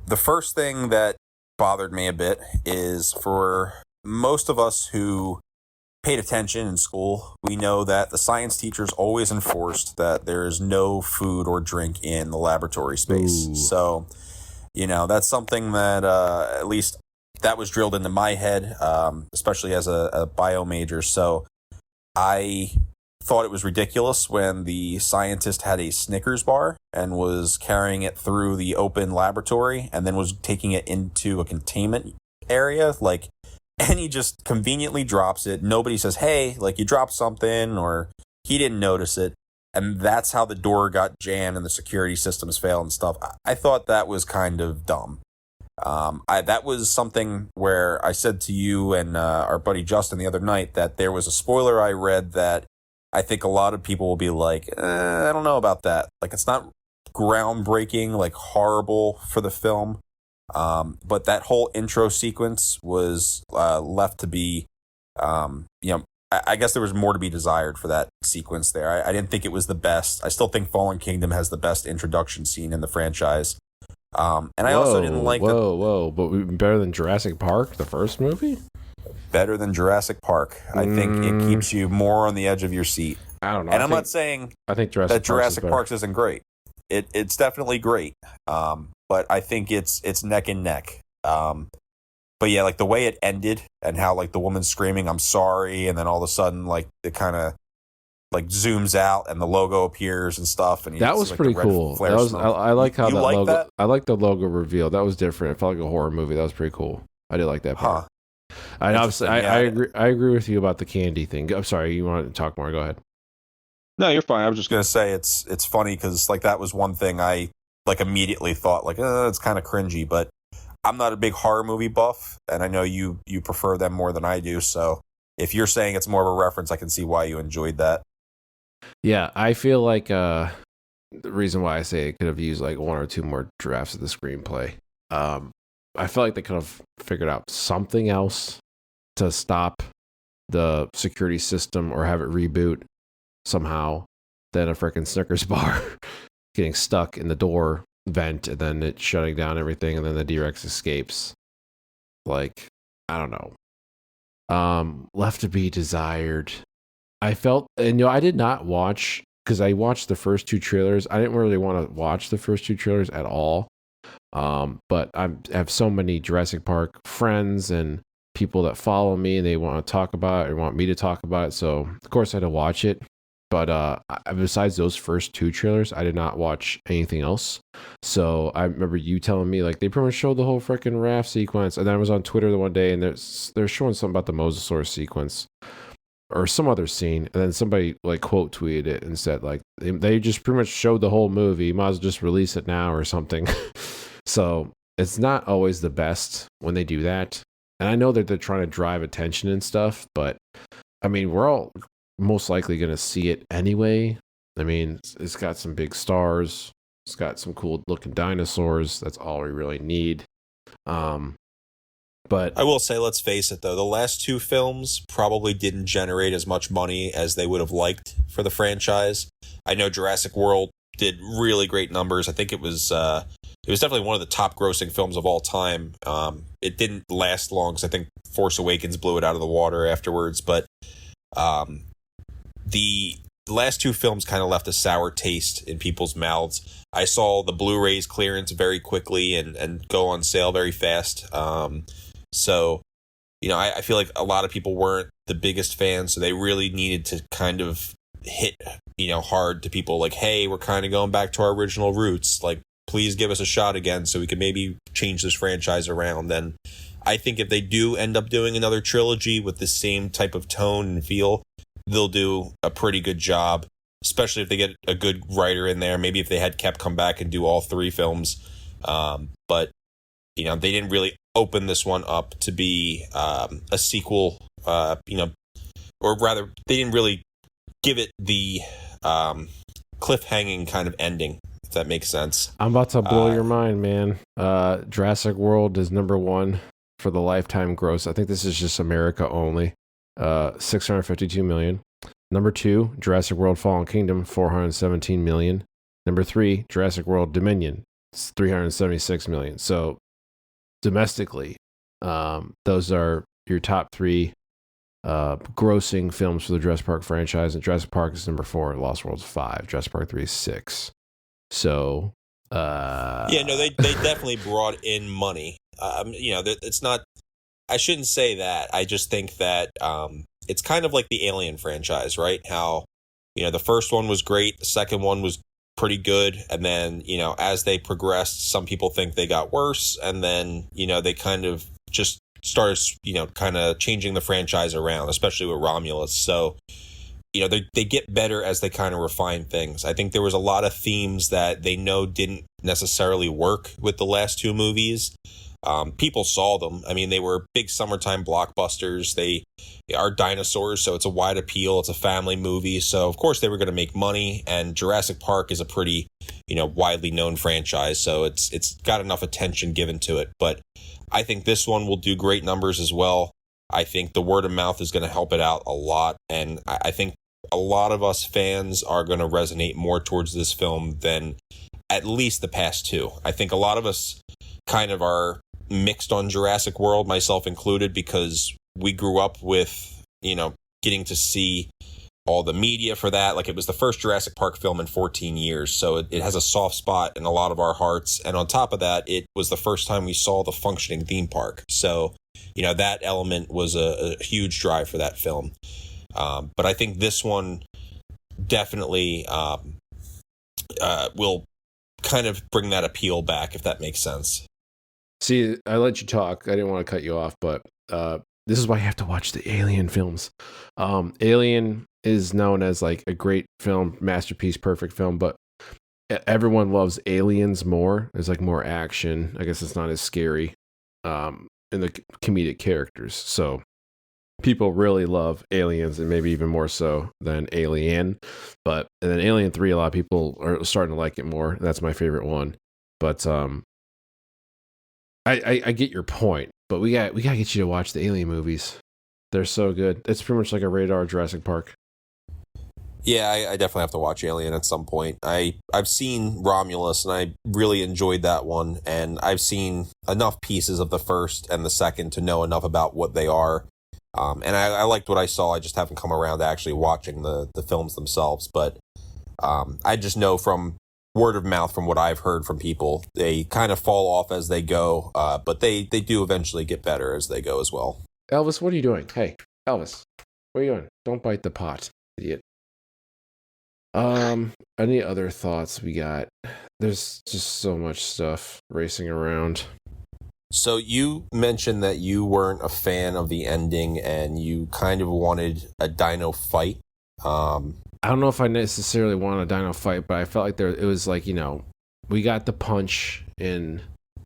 The first thing that bothered me a bit is, for most of us who paid attention in school, we know that the science teachers always enforced that there is no food or drink in the laboratory space. Ooh. So, that's something that at least that was drilled into my head, especially as a bio major. So I thought it was ridiculous when the scientist had a Snickers bar and was carrying it through the open laboratory and then was taking it into a containment area. And he just conveniently drops it. Nobody says, hey, like you dropped something, or he didn't notice it. And that's how the door got jammed and the security systems failed and stuff. I thought that was kind of dumb. That was something where I said to you and our buddy Justin the other night that there was a spoiler I read that I think a lot of people will be like, I don't know about that. Like, it's not groundbreaking, like horrible for the film. But that whole intro sequence was left to be, I guess there was more to be desired for that sequence there. I didn't think it was the best. I still think Fallen Kingdom has the best introduction scene in the franchise. And I also didn't like but better than Jurassic Park, the first movie? Better than Jurassic Park. I think it keeps you more on the edge of your seat. I don't know. And I'm not saying I think Jurassic Park isn't great. It's definitely great. But I think it's neck and neck. But yeah, like the way it ended and how like the woman screaming, "I'm sorry," and then all of a sudden like it kind of like zooms out and the logo appears and stuff. And that was pretty cool. That was I like how that logo. That? I like the logo reveal. That was different. It felt like a horror movie. That was pretty cool. I did like that part. I agree with you about the candy thing. I'm sorry, you wanted to talk more? Go ahead. No, you're fine. I was just gonna say it's funny because like that was one thing I like immediately thought like it's kind of cringy, but I'm not a big horror movie buff, and I know you prefer them more than I do. So if you're saying it's more of a reference, I can see why you enjoyed that. Yeah, I feel like the reason why I say it could have used like one or two more drafts of the screenplay. I feel like they could have figured out something else to stop the security system or have it reboot somehow than a freaking Snickers bar getting stuck in the door vent and then it shutting down everything and then the D-Rex escapes. Like, I don't know. Left to be desired. I felt, and I did not watch, because I watched the first two trailers. I didn't really want to watch the first two trailers at all. But I have so many Jurassic Park friends and people that follow me and they want to talk about it or want me to talk about it. So of course I had to watch it. But besides those first two trailers, I did not watch anything else. So I remember you telling me like they pretty much showed the whole freaking raft sequence. And then I was on Twitter the one day and they're showing something about the Mosasaurus sequence or some other scene. And then somebody like quote tweeted it and said like they just pretty much showed the whole movie. You might as well just release it now or something. So it's not always the best when they do that. And I know that they're trying to drive attention and stuff, but I mean, we're all most likely going to see it anyway. I mean, it's got some big stars. It's got some cool looking dinosaurs. That's all we really need. But I will say, let's face it, though, the last two films probably didn't generate as much money as they would have liked for the franchise. I know Jurassic World did really great numbers. I think it was definitely one of the top grossing films of all time. It didn't last long because I think Force Awakens blew it out of the water afterwards. But the last two films kind of left a sour taste in people's mouths. I saw the Blu-rays clearance very quickly and go on sale very fast. So, I feel like a lot of people weren't the biggest fans, so they really needed to kind of hit, hard to people like, hey, we're kind of going back to our original roots. Like, please give us a shot again so we can maybe change this franchise around. And I think if they do end up doing another trilogy with the same type of tone and feel, they'll do a pretty good job, especially if they get a good writer in there. Maybe if they had kept come back and do all three films. But, they didn't really open this one up to be a sequel, or rather, they didn't really give it the cliffhanging kind of ending, if that makes sense. I'm about to blow your mind, man. Jurassic World is number one for the lifetime gross. I think this is just America only. 652 million. Number two, Jurassic World Fallen Kingdom, 417 million. Number three, Jurassic World Dominion, it's 376 million. So domestically, those are your top three grossing films for the Jurassic Park franchise. And Jurassic Park is number 4, Lost World's 5, Jurassic Park 3 is 6. So they definitely brought in money. It's not, I shouldn't say that. I just think that it's kind of like the Alien franchise, right? How, the first one was great. The second one was pretty good. And then, as they progressed, some people think they got worse. And then, they kind of just started, kind of changing the franchise around, especially with Romulus. So, they get better as they kind of refine things. I think there was a lot of themes that they know didn't necessarily work with the last two movies. People saw them. I mean, they were big summertime blockbusters. They are dinosaurs, so it's a wide appeal. It's a family movie. So, of course, they were going to make money. And Jurassic Park is a pretty, widely known franchise. So it's got enough attention given to it. But I think this one will do great numbers as well. I think the word of mouth is going to help it out a lot. And I think a lot of us fans are going to resonate more towards this film than at least the past two. I think a lot of us kind of are mixed on Jurassic World, myself included, because we grew up with, getting to see all the media for that. Like, it was the first Jurassic Park film in 14 years. So it has a soft spot in a lot of our hearts. And on top of that, it was the first time we saw the functioning theme park. So, that element was a huge drive for that film. But I think this one definitely will kind of bring that appeal back, if that makes sense. See, I let you talk. I didn't want to cut you off, but this is why you have to watch the Alien films. Alien is known as like a great film, masterpiece, perfect film, but everyone loves Aliens more. There's like more action. I guess it's not as scary. in the comedic characters. So people really love Aliens, and maybe even more so than Alien. And then Alien 3, a lot of people are starting to like it more. That's my favorite one. But I get your point. But we gotta get you to watch the Alien movies. They're so good. It's pretty much like a radar Jurassic Park. Yeah, I definitely have to watch Alien at some point. I've seen Romulus, and I really enjoyed that one. And I've seen enough pieces of the first and the second to know enough about what they are. And I liked what I saw. I just haven't come around to actually watching the films themselves. But I just know from word of mouth, from what I've heard from people, they kind of fall off as they go. But they do eventually get better as they go as well. Elvis, what are you doing? Hey, Elvis, what are you doing? Don't bite the pot, idiot. Any other thoughts we got? There's just so much stuff racing around. So you mentioned that you weren't a fan of the ending and you kind of wanted a dino fight. I don't know if I necessarily wanted a dino fight, but I felt like it was like, we got the punch in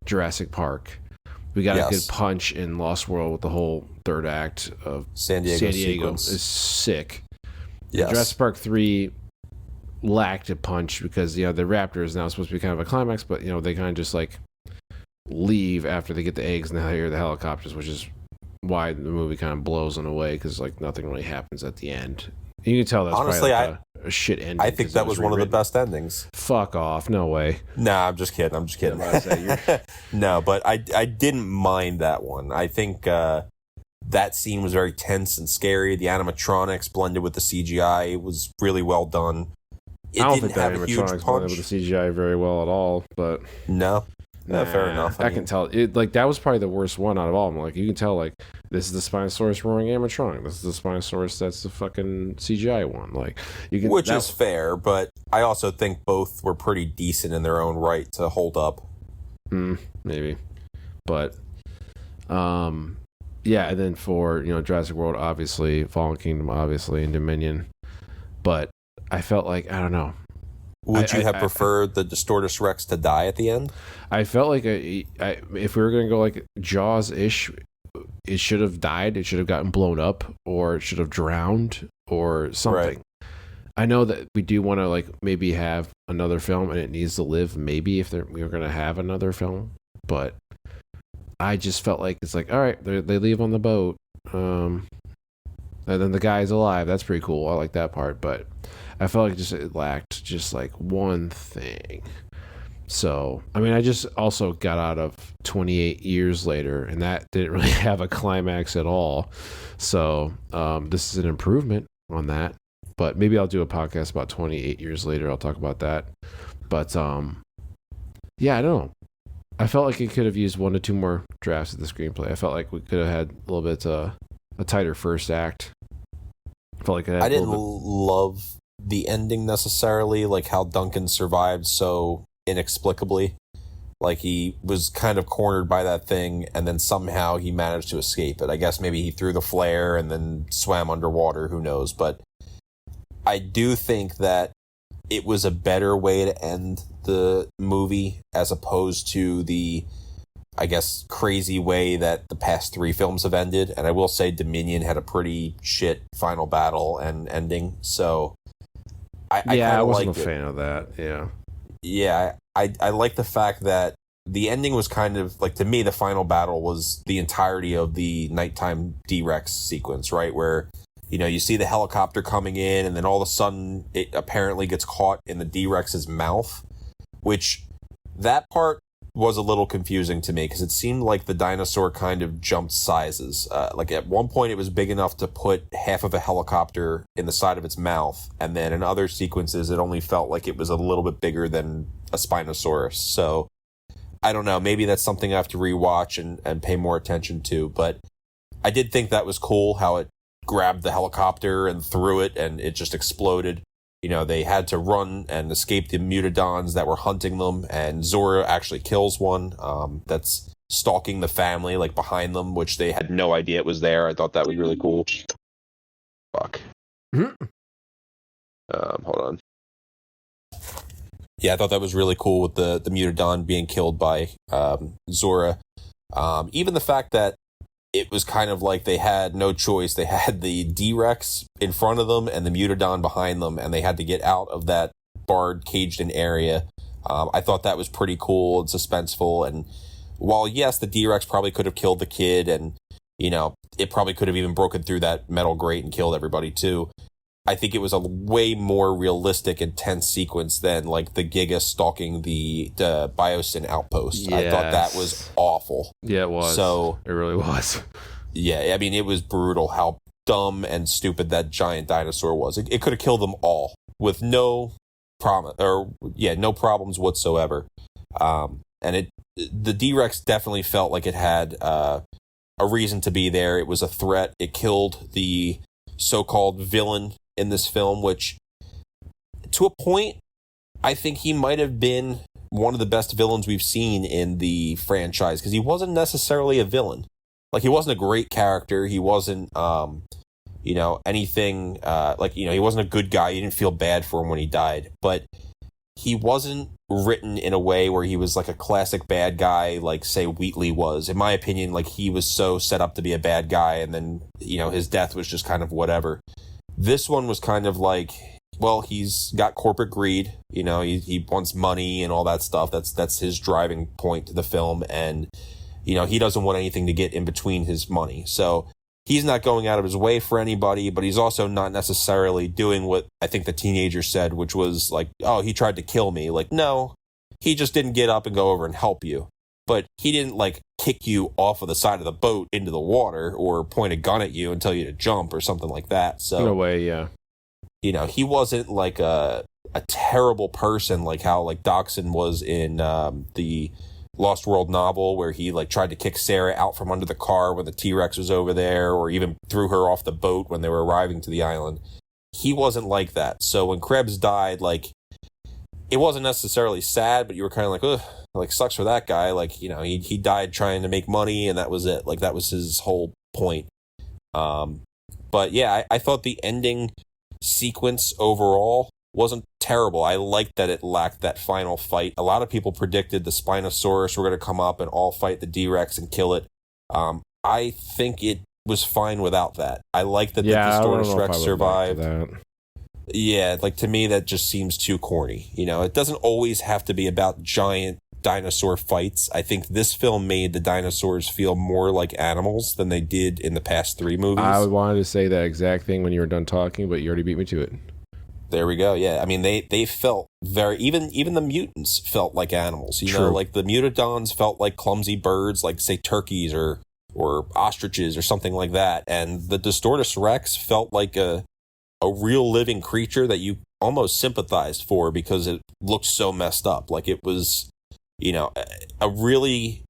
Jurassic Park. We got a good punch in Lost World with the whole third act of San Diego sequence. Is sick. Yes. Jurassic Park 3 lacked a punch because, the Raptor is now supposed to be kind of a climax, but, they kind of just like leave after they get the eggs and they hear the helicopters, which is why the movie kind of blows in a way, because like nothing really happens at the end. You can tell that's honestly like a shit ending. I think that was one of the best endings. Fuck off. No way. Nah, I'm just kidding. No, but I didn't mind that one. I think that scene was very tense and scary. The animatronics blended with the CGI. It was really well done. I don't think the animatronics blended with the CGI very well at all, but... No, fair enough. I can tell. That was probably the worst one out of all of them. Like, you can tell, like, this is the Spinosaurus roaring animatronic. This is the Spinosaurus that's the fucking CGI one. Like, which is fair, but I also think both were pretty decent in their own right to hold up. Maybe. But, yeah, and then for, Jurassic World, obviously, Fallen Kingdom, obviously, and Dominion. But I felt like, I don't know. Would you have preferred the Distortus Rex to die at the end? I felt like if we were going to go like Jaws-ish, it should have died. It should have gotten blown up, or it should have drowned, or something. Right. I know that we do want to like maybe have another film, and it needs to live. Maybe if we were going to have another film, but I just felt like it's like, all right, they leave on the boat, and then the guy's alive. That's pretty cool. I like that part, but I felt like it lacked just like one thing. So, I mean, I just also got out of 28 years later, and that didn't really have a climax at all. So, this is an improvement on that. But maybe I'll do a podcast about 28 years later. I'll talk about that. But, yeah, I don't know. I felt like it could have used 1 to 2 more drafts of the screenplay. I felt like we could have had a little bit a tighter first act. I felt like I didn't love the ending necessarily, like how Duncan survived so inexplicably. Like he was kind of cornered by that thing, and then somehow he managed to escape it. I guess maybe he threw the flare and then swam underwater, who knows. But I do think that it was a better way to end the movie as opposed to the, I guess, crazy way that the past 3 films have ended. And I will say Dominion had a pretty shit final battle and ending. So I wasn't a fan of that. Yeah. Yeah, I like the fact that the ending was kind of, like, to me, the final battle was the entirety of the nighttime D-Rex sequence, right? Where, you see the helicopter coming in, and then all of a sudden it apparently gets caught in the D-Rex's mouth, which that part was a little confusing to me because it seemed like the dinosaur kind of jumped sizes. Like at one point it was big enough to put half of a helicopter in the side of its mouth, and then in other sequences it only felt like it was a little bit bigger than a Spinosaurus. So I don't know, maybe that's something I have to rewatch and pay more attention to, but I did think that was cool how it grabbed the helicopter and threw it and it just exploded. They had to run and escape the mutodons that were hunting them, and Zora actually kills one that's stalking the family, like, behind them, which they had no idea it was there. I thought that was really cool. Fuck. Mm-hmm. Hold on. Yeah, I thought that was really cool with the mutodon being killed by Zora. Even the fact that it was kind of like they had no choice. They had the D-Rex in front of them and the Mutodon behind them, and they had to get out of that barred, caged-in area. I thought that was pretty cool and suspenseful. And while, yes, the D-Rex probably could have killed the kid, and, you know, it probably could have even broken through that metal grate and killed everybody, too, I think it was a way more realistic and tense sequence than, like, the Giga stalking the Biosyn outpost. Yes. I thought that was awful. Yeah, it was. So it really was. Yeah, I mean, it was brutal how dumb and stupid that giant dinosaur was. It could have killed them all with no problems whatsoever. And the D-Rex definitely felt like it had a reason to be there. It was a threat. It killed the so-called villain in this film, which, to a point, I think he might have been one of the best villains we've seen in the franchise, because he wasn't necessarily a villain. Like, he wasn't a great character. He wasn't, anything, he wasn't a good guy. You didn't feel bad for him when he died. But he wasn't written in a way where he was like a classic bad guy, like, say, Wheatley was. In my opinion, like, he was so set up to be a bad guy, and then, his death was just kind of whatever. This one was kind of like, well, he's got corporate greed. He wants money and all that stuff. That's his driving point to the film. And, he doesn't want anything to get in between his money. So he's not going out of his way for anybody, but he's also not necessarily doing what I think the teenager said, which was like, oh, he tried to kill me. Like, no, he just didn't get up and go over and help you. But he didn't, like, kick you off of the side of the boat into the water or point a gun at you and tell you to jump or something like that. So, in a way, yeah. He wasn't like a terrible person like how, like, Dachshund was in the Lost World novel, where he, like, tried to kick Sarah out from under the car when the T-Rex was over there, or even threw her off the boat when they were arriving to the island. He wasn't like that. So when Krebs died, like, it wasn't necessarily sad, but you were kind of like, ugh, like, sucks for that guy. Like, he died trying to make money, and that was it. Like, that was his whole point. But yeah, I thought the ending sequence overall wasn't terrible. I liked that it lacked that final fight. A lot of people predicted the Spinosaurus were going to come up and all fight the D-Rex and kill it. I think it was fine without that. I like that the Dinosaurus Rex survived. Yeah, like, to me, that just seems too corny. It doesn't always have to be about giant dinosaur fights. I think this film made the dinosaurs feel more like animals than they did in the past 3 movies. I wanted to say that exact thing when you were done talking, but you already beat me to it. There we go. Yeah, I mean, they felt very, even the mutants felt like animals. Like the Mutodons felt like clumsy birds, like, say, turkeys or ostriches or something like that. And the Distortus Rex felt like a real living creature that you almost sympathized for because it looked so messed up. Like, it was, a really,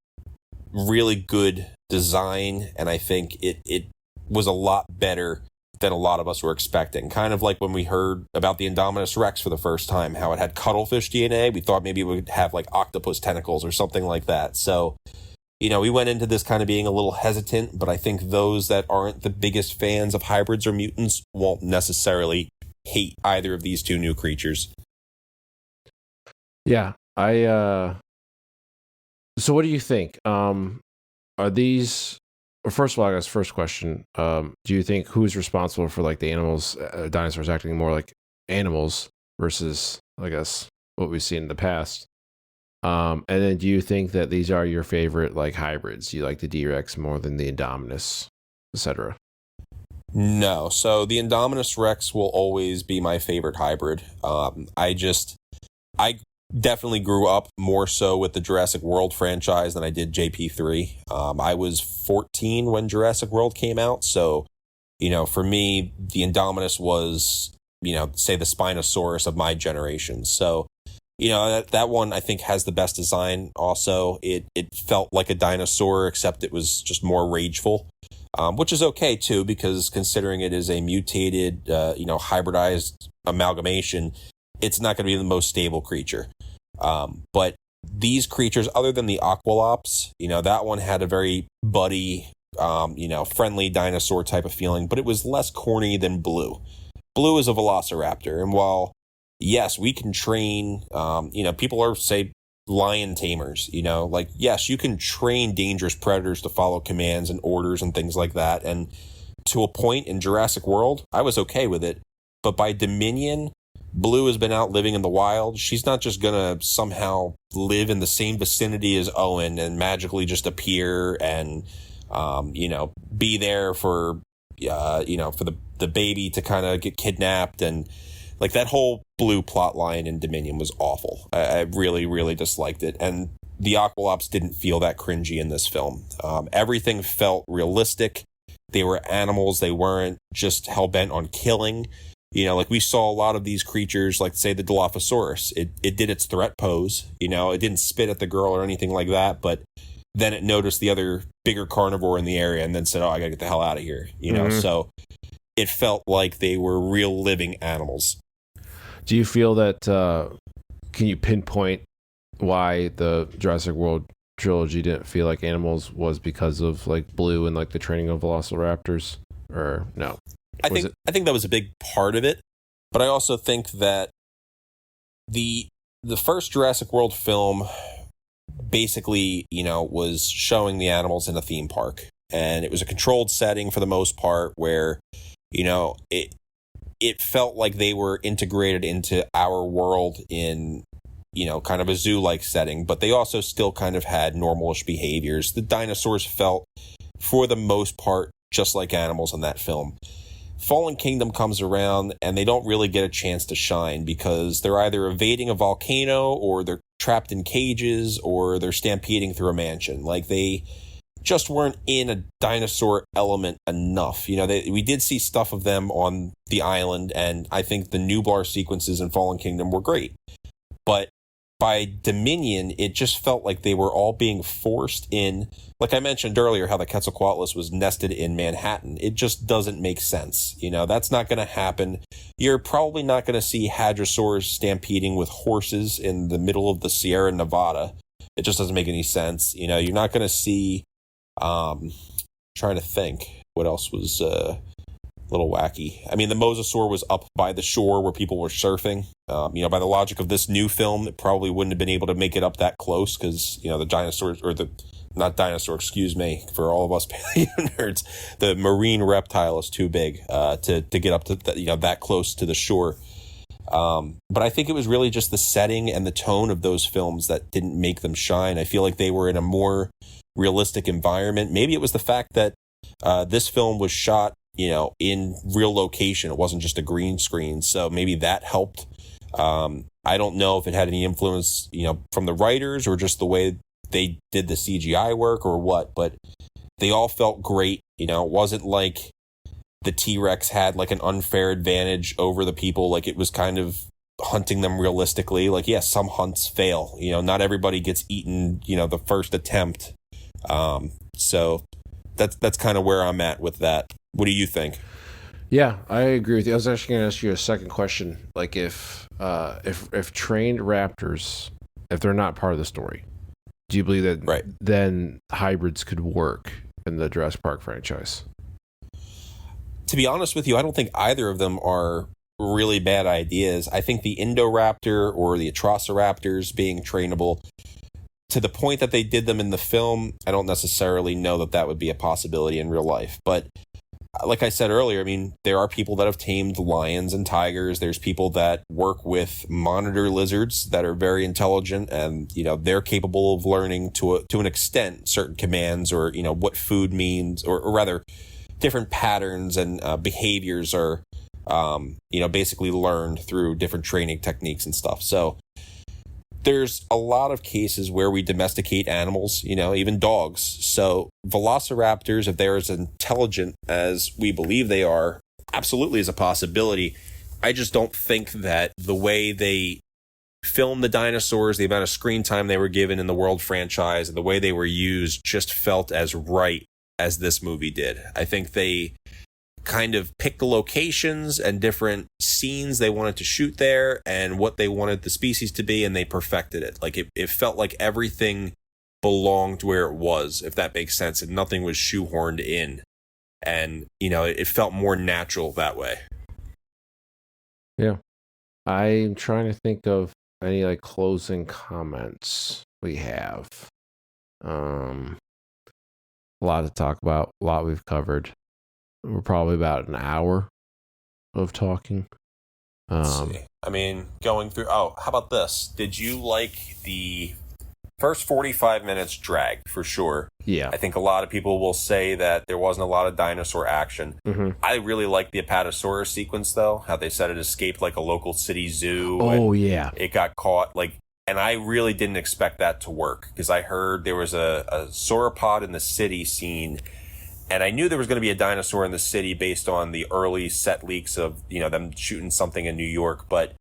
really good design. And I think it was a lot better than a lot of us were expecting. Kind of like when we heard about the Indominus Rex for the first time, how it had cuttlefish DNA. We thought maybe it would have, like, octopus tentacles or something like that. So, we went into this kind of being a little hesitant, but I think those that aren't the biggest fans of hybrids or mutants won't necessarily hate either of these 2 new creatures. Yeah, so what do you think? Are these... Well, first of all, I guess first question, do you think who's responsible for, like, the animals, dinosaurs acting more like animals versus, I guess, what we've seen in the past? And then do you think that these are your favorite, like, hybrids? You like the D-Rex more than the Indominus, etc.? No. So the Indominus Rex will always be my favorite hybrid. I definitely grew up more so with the Jurassic World franchise than I did JP3. I was 14 when Jurassic World came out. So, for me, the Indominus was, say the Spinosaurus of my generation. So, that one I think has the best design also. It felt like a dinosaur, except it was just more rageful, which is okay too, because considering it is a mutated, hybridized amalgamation, it's not going to be the most stable creature. But these creatures, other than the Aqualops, that one had a very buddy, friendly dinosaur type of feeling, but it was less corny than Blue. Blue is a velociraptor, and while, yes, we can train, people are, say, lion tamers, you know, like, yes, you can train dangerous predators to follow commands and orders and things like that. And to a point in Jurassic World, I was okay with it. But by Dominion, Blue has been out living in the wild. She's not just going to somehow live in the same vicinity as Owen and magically just appear and, you know, be there for, you know, for the baby to kind of get kidnapped. And like that whole Blue plot line in Dominion was awful. I really, really disliked it. And the Aqualops didn't feel that cringy in this film. Everything felt realistic. They were animals. They weren't just hell-bent on killing. You know, like we saw a lot of these creatures, like say the Dilophosaurus. It did its threat pose. You know, it didn't spit at the girl or anything like that, but then it noticed the other bigger carnivore in the area and then said, oh, I got to get the hell out of here. You know, so it felt like they were real living animals. Do you feel that, can you pinpoint why the Jurassic World trilogy didn't feel like animals was because of like Blue and like the training of velociraptors, or no? I think that was a big part of it, but I also think that the first Jurassic World film basically, you know, was showing the animals in a theme park, and it was a controlled setting for the most part where, you know, it felt like they were integrated into our world in, you know, kind of a zoo-like setting, but they also still kind of had normalish behaviors. The dinosaurs felt, for the most part, just like animals in that film. Fallen Kingdom comes around and they don't really get a chance to shine because they're either evading a volcano or they're trapped in cages or they're stampeding through a mansion. Like they just weren't in a dinosaur element enough. You know, we did see stuff of them on the island, and I think the Nublar sequences in Fallen Kingdom were great. But by Dominion, it just felt like they were all being forced in. Like I mentioned earlier, how the Quetzalcoatlus was nested in Manhattan. It just doesn't make sense. You know, that's not going to happen. You're probably not going to see hadrosaurs stampeding with horses in the middle of the Sierra Nevada. It just doesn't make any sense. You know, you're not going to see, trying to think what else was a little wacky. I mean, the mosasaur was up by the shore where people were surfing. You know, by the logic of this new film, it probably wouldn't have been able to make it up that close because, you know, the dinosaurs, or the, not dinosaur, excuse me, for all of us paleo nerds, the marine reptile is too big to get up to, you know, that close to the shore. But I think it was really just the setting and the tone of those films that didn't make them shine. I feel like they were in a more realistic environment. Maybe it was the fact that this film was shot, you know, in real location. It wasn't just a green screen. So maybe that helped. I don't know if it had any influence, you know, from the writers or just the way they did the CGI work or what, but they all felt great. You know, it wasn't like the T-Rex had like an unfair advantage over the people. Like it was kind of hunting them realistically. Like, yes, some hunts fail, you know, not everybody gets eaten, you know, the first attempt. So that's kind of where I'm at with that. What do you think? Yeah, I agree with you. I was actually going to ask you a second question. Like if trained raptors, if they're not part of the story, do you believe that then hybrids could work in the Jurassic Park franchise? To be honest with you, I don't think either of them are really bad ideas. I think the Indoraptor or the Atrociraptors being trainable, to the point that they did them in the film, I don't necessarily know that that would be a possibility in real life. But like I said earlier, I mean, there are people that have tamed lions and tigers. There's people that work with monitor lizards that are very intelligent, and, you know, they're capable of learning to an extent certain commands, or, you know, what food means, or rather different patterns and behaviors are, you know, basically learned through different training techniques and stuff. So there's a lot of cases where we domesticate animals, you know, even dogs. So velociraptors, if they're as intelligent as we believe they are, absolutely is a possibility. I just don't think that the way they filmed the dinosaurs, the amount of screen time they were given in the World franchise, and the way they were used just felt as right as this movie did. I think they kind of picked the locations and different scenes they wanted to shoot there and what they wanted the species to be, and they perfected it. Like it felt like everything belonged where it was, if that makes sense, and nothing was shoehorned in. And, you know, it felt more natural that way. Yeah. I'm trying to think of any like closing comments we have? A lot to talk about. A lot we've covered. We're probably about an hour of talking. Let's see. I mean, going through. Oh, how about this? Did you like the first 45 minutes drag? For sure. Yeah. I think a lot of people will say that there wasn't a lot of dinosaur action. Mm-hmm. I really liked the Apatosaurus sequence, though. How they said it escaped like a local city zoo. Oh, yeah. It got caught. And I really didn't expect that to work because I heard there was a sauropod in the city scene. And I knew there was going to be a dinosaur in the city based on the early set leaks of, them shooting something in New York. But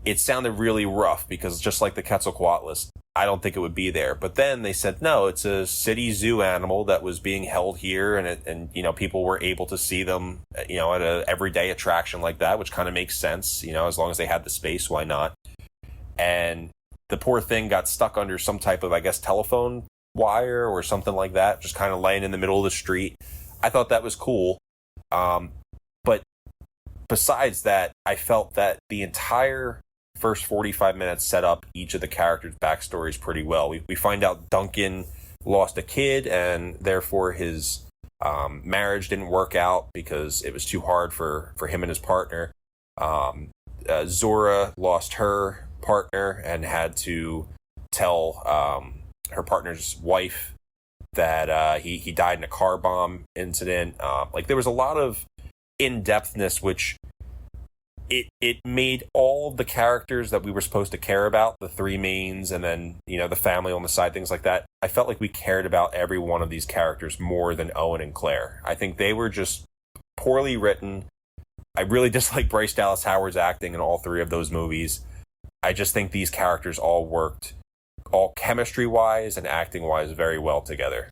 it sounded really rough because just like the Quetzalcoatlus, I don't think it would be there. But then they said, no, it's a city zoo animal that was being held here. And people were able to see them, at a everyday attraction like that, which kind of makes sense. As long as they had the space, why not? And the poor thing got stuck under some type of, I guess, telephone wire or something like that, just kind of laying in the middle of the street. I thought that was cool. But besides that, I felt that the entire first 45 minutes set up each of the characters' backstories pretty well. We find out Duncan lost a kid and therefore his marriage didn't work out because it was too hard for him and his partner. Zora lost her partner and had to tell her partner's wife that he died in a car bomb incident. There was a lot of in-depthness, which it made all of the characters that we were supposed to care about, the three mains, and then the family on the side, things like that. I felt like we cared about every one of these characters more than Owen and Claire. I think they were just poorly written. I really dislike Bryce Dallas Howard's acting in all three of those movies. I just think these characters all worked, all chemistry-wise and acting-wise, very well together.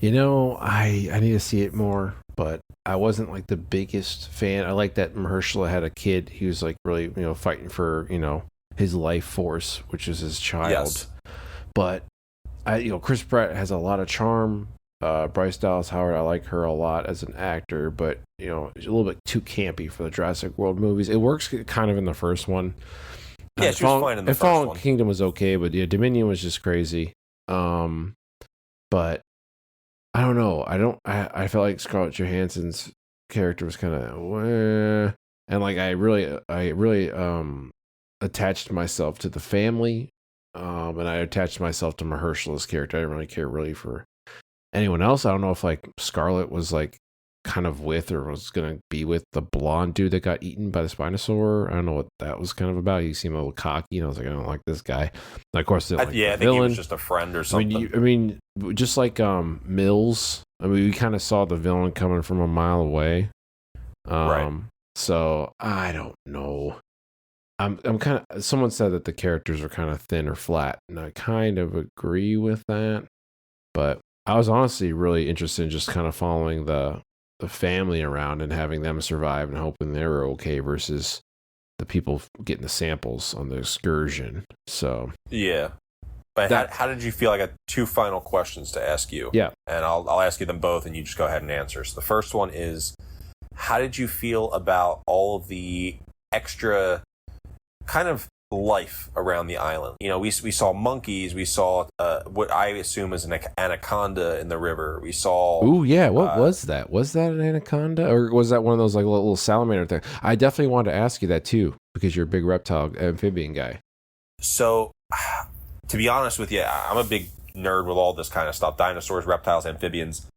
I need to see it more, but I wasn't like the biggest fan. I like that Mahershala had a kid. He was like really, fighting for, his life force, which is his child. Yes. But Chris Pratt has a lot of charm. Bryce Dallas Howard, I like her a lot as an actor, but she's a little bit too campy for the Jurassic World movies. It works kind of in the first one. Yeah, she was fine in the first Fallen one. Kingdom was okay, but Dominion was just crazy. But I don't know. I felt like Scarlett Johansson's character was kind of, and like I really attached myself to the family, and I attached myself to Mahershala's character. I didn't really care really for anyone else. I don't know if like Scarlett was like kind of with or was gonna be with the blonde dude that got eaten by the Spinosaur. I don't know what that was kind of about. He seemed a little cocky, and I was like, I don't like this guy. And of course, I think he was just a friend or something. I mean, just like Mills. I mean, we kind of saw the villain coming from a mile away. Right. So I don't know. I'm kind of. Someone said that the characters are kind of thin or flat, and I kind of agree with that. But I was honestly really interested in just kind of following the family around and having them survive and hoping they were okay versus the people getting the samples on the excursion. So yeah. But how did you feel? I got two final questions to ask you. Yeah. And I'll ask you them both, and you just go ahead and answer. So the first one is, how did you feel about all of the extra kind of life around the island? We saw monkeys. We saw what I assume is an anaconda in the river. We saw... Ooh, yeah. What was that? Was that an anaconda? Or was that one of those like little salamander things? I definitely wanted to ask you that too, because you're a big reptile amphibian guy. So, to be honest with you, I'm a big nerd with all this kind of stuff. Dinosaurs, reptiles, amphibians.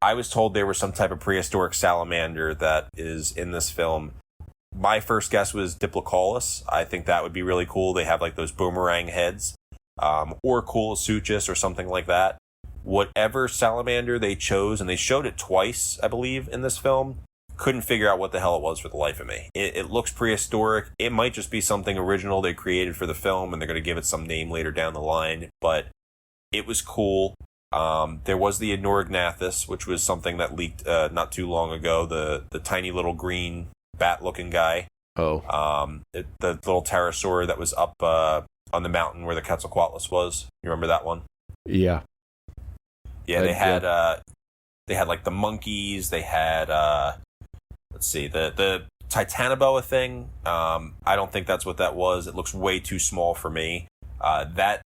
I was told there was some type of prehistoric salamander that is in this film. My first guess was Diplocaulus. I think that would be really cool. They have like those boomerang heads. Or Coolosuchus or something like that. Whatever salamander they chose, and they showed it twice, I believe, in this film, couldn't figure out what the hell it was for the life of me. It looks prehistoric. It might just be something original they created for the film, and they're going to give it some name later down the line. But it was cool. There was the Anorognathus, which was something that leaked not too long ago. The tiny little green bat-looking guy. Oh. The little pterosaur that was up on the mountain where the Quetzalcoatlus was. You remember that one? Yeah. Yeah, they had like the monkeys. They had let's see, the Titanoboa thing, I don't think that's what that was. It looks way too small for me. That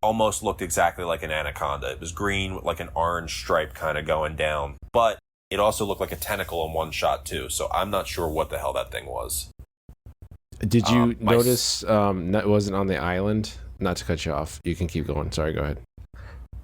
almost looked exactly like an anaconda. It was green with like an orange stripe kind of going down, but it also looked like a tentacle in one shot too. So I'm not sure what the hell that thing was. Did you notice that wasn't on the island? Not to cut you off. You can keep going. Sorry, go ahead.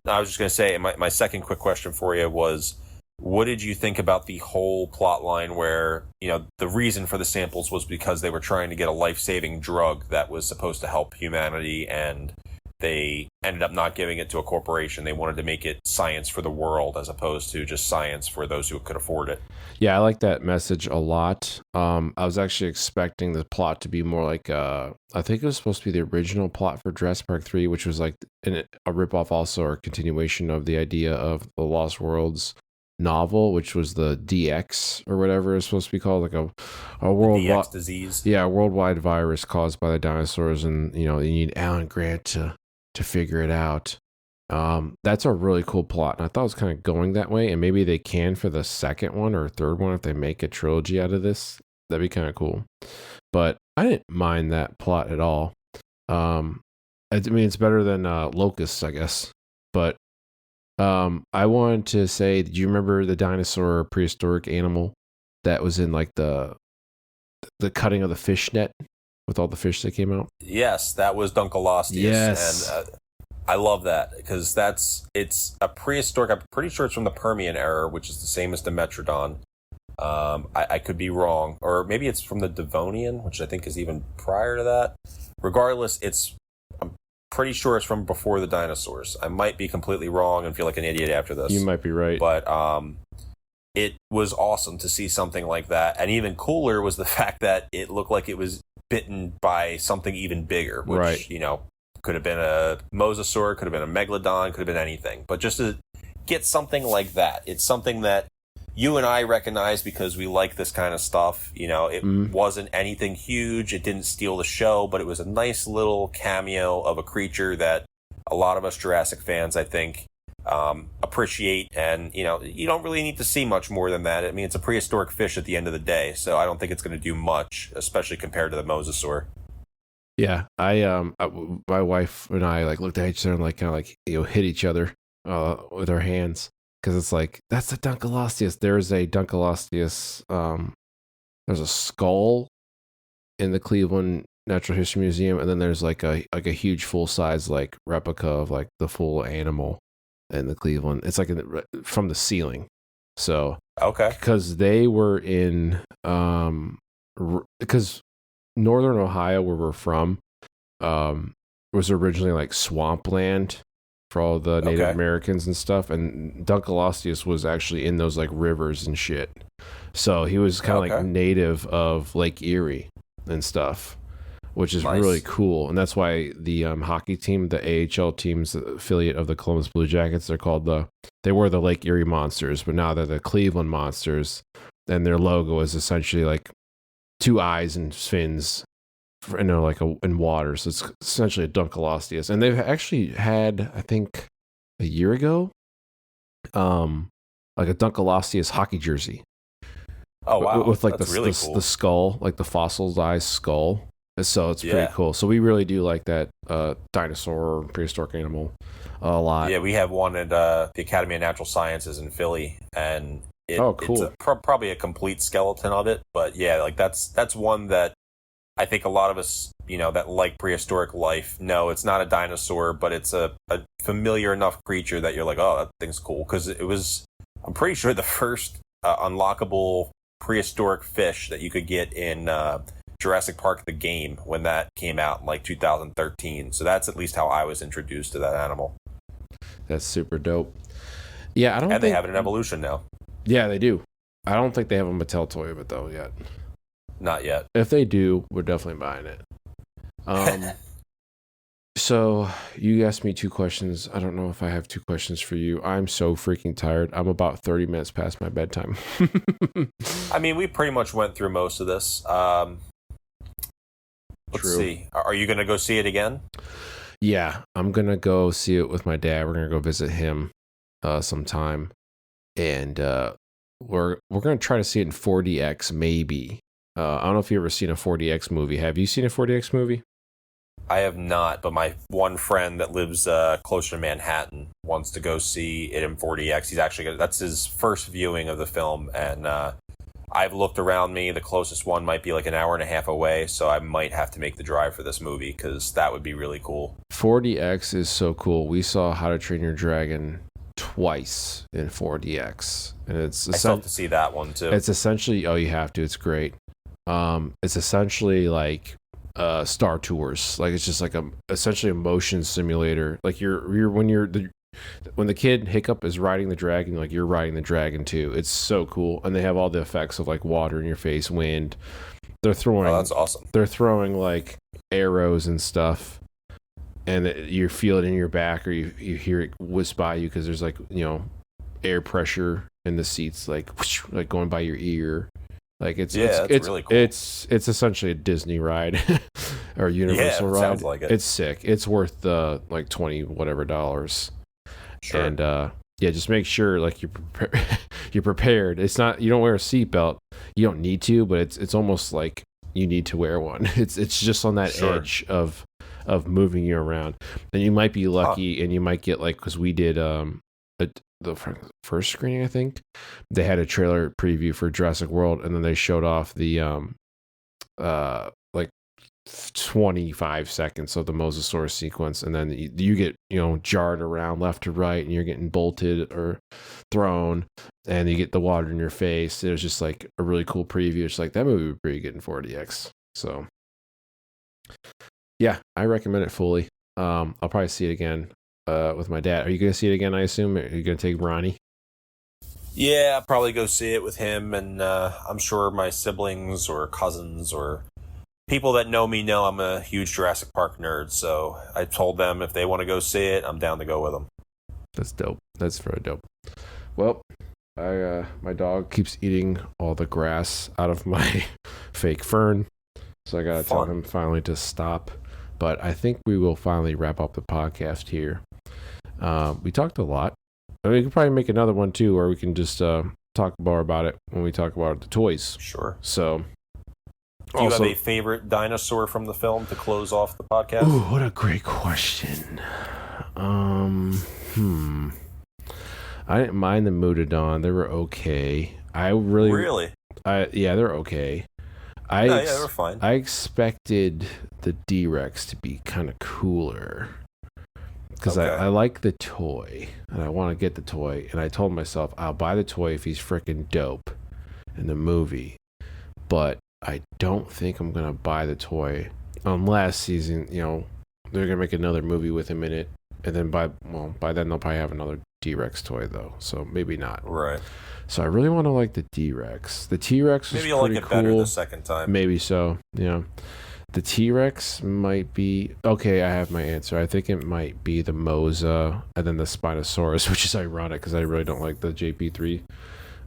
I was just going to say, my second quick question for you was, what did you think about the whole plot line where, the reason for the samples was because they were trying to get a life-saving drug that was supposed to help humanity, and they ended up not giving it to a corporation. They wanted to make it science for the world as opposed to just science for those who could afford it. Yeah, I like that message a lot. I was actually expecting the plot to be more like, I think it was supposed to be the original plot for Jurassic Park 3, which was like a ripoff also or continuation of the idea of the Lost Worlds novel, which was the DX or whatever it's supposed to be called, like a worldwide disease. Yeah, a worldwide virus caused by the dinosaurs, and you need Alan Grant to figure it out. That's a really cool plot, and I thought it was kind of going that way, and maybe they can for the second one or third one if they make a trilogy out of this. That'd be kind of cool. But I didn't mind that plot at all. I mean, it's better than Locusts, I guess. But I wanted to say, do you remember the dinosaur prehistoric animal that was in like the cutting of the fish net with all the fish that came out? Yes, that was Dunkleosteus. Yes. And I love that because it's a prehistoric. I'm pretty sure it's from the Permian era, which is the same as the Metrodon. I could be wrong, or maybe it's from the Devonian, which I think is even prior to that. Regardless, I'm pretty sure it's from before the dinosaurs. I might be completely wrong and feel like an idiot after this. You might be right. But it was awesome to see something like that. And even cooler was the fact that it looked like it was bitten by something even bigger, which, right. Could have been a mosasaur, could have been a megalodon, could have been anything. But just to get something like that, it's something that you and I recognize because we like this kind of stuff. It wasn't anything huge. It didn't steal the show, but it was a nice little cameo of a creature that a lot of us Jurassic fans, I think, appreciate. And, you don't really need to see much more than that. I mean, it's a prehistoric fish at the end of the day, so I don't think it's going to do much, especially compared to the mosasaur. Yeah, my wife and I looked at each other and kind of hit each other with our hands because it's like, that's a Dunkleosteus. There's a Dunkleosteus. There's a skull in the Cleveland Natural History Museum, and then there's like a huge full size replica of the full animal in the Cleveland. It's from the ceiling. So okay, because they were in because Northern Ohio, where we're from, was originally swampland for all the Native Americans and stuff, and Dunkleosteus was actually in those rivers and shit. So he was kind of native of Lake Erie and stuff, which is really cool. And that's why the hockey team, the AHL team's the affiliate of the Columbus Blue Jackets, they were the Lake Erie Monsters, but now they're the Cleveland Monsters, and their logo is essentially two eyes and fins, in water. So it's essentially a Dunkleosteus. And they've actually had, I think, a year ago, a Dunkleosteus hockey jersey. Oh wow! With That's really cool. The skull, the fossilized skull. So it's pretty cool. So we really do like that dinosaur prehistoric animal a lot. Yeah, we have one at the Academy of Natural Sciences in Philly, and cool. It's probably a complete skeleton of it. But yeah, that's one that I think a lot of us, that like prehistoric life, know it's not a dinosaur, but it's a familiar enough creature that you're like, oh, that thing's cool. Because it was, I'm pretty sure, the first unlockable prehistoric fish that you could get in Jurassic Park the game when that came out in 2013. So that's at least how I was introduced to that animal. That's super dope. Yeah, and they have it in evolution now. Yeah, they do. I don't think they have a Mattel toy of it though yet. Not yet. If they do, we're definitely buying it. So you asked me 2 questions. I don't know if I have 2 questions for you. I'm so freaking tired. I'm about 30 minutes past my bedtime. I mean, we pretty much went through most of this. Let's see. Are you going to go see it again? Yeah, I'm going to go see it with my dad. We're going to go visit him sometime. And we're going to try to see it in 4DX maybe. I don't know if you've ever seen a 4DX movie. Have you seen a 4DX movie? I have not, but my one friend that lives closer to Manhattan wants to go see it in 4DX. He's actually that's his first viewing of the film, and I've looked around me. The closest one might be like an hour and a half away, so I might have to make the drive for this movie because that would be really cool. 4DX is so cool. We saw How to Train Your Dragon twice in 4DX, and I still have to see that one too. It's essentially you have to. It's great. It's essentially like Star Tours. Like it's just like essentially a motion simulator. Like when the kid Hiccup is riding the dragon, like you're riding the dragon too. It's so cool, and they have all the effects of like water in your face, wind. They're throwing. Oh, that's awesome. They're throwing like arrows and stuff, and you feel it in your back, or you hear it whiz by you because there's like air pressure in the seats, like whoosh, like going by your ear. Like it's really cool. It's essentially a Disney ride or Universal ride. Sounds like it. It's sick. It's worth like $20 whatever. Sure. And just make sure like you're prepared. It's not, you don't wear a seatbelt. You don't need to, but it's almost like you need to wear one. It's just on that edge of moving you around. And you might be lucky and you might get like, because we did the first screening, I think they had a trailer preview for Jurassic World, and then they showed off the like 25 seconds of the Mosasaurus sequence, and then you get jarred around left to right, and you're getting bolted or thrown, and you get the water in your face. It was just like a really cool preview. It's like that movie would be pretty good in 4DX. So yeah, I recommend it fully. I'll probably see it again with my dad. Are you going to see it again, I assume? Are you going to take Ronnie? Yeah, I'll probably go see it with him, and I'm sure my siblings or cousins or people that know me know I'm a huge Jurassic Park nerd, so I told them if they want to go see it, I'm down to go with them. That's dope. That's very dope. Well, my dog keeps eating all the grass out of my fake fern, so I got to tell him finally to stop. But I think we will finally wrap up the podcast here. We talked a lot. I mean, we could probably make another one too, or we can just talk more about it when we talk about the toys. Sure. So, do you have a favorite dinosaur from the film to close off the podcast? Ooh, what a great question. I didn't mind the Moododon. They were okay. Really? Yeah, they're okay. They're fine. I expected the D-Rex to be kind of cooler because I like the toy and I want to get the toy, and I told myself I'll buy the toy if he's freaking dope in the movie, but I don't think I'm gonna buy the toy unless he's in. They're gonna make another movie with him in it, and then by then they'll probably have another D-Rex toy though, so maybe not. Right. So I really want to like the D-Rex. The T-Rex was maybe you'll like it cool. better the second time. Maybe so. Yeah. The T-Rex might be okay. I have my answer. I think it might be the Mosa and then the Spinosaurus, which is ironic because I really don't like the JP3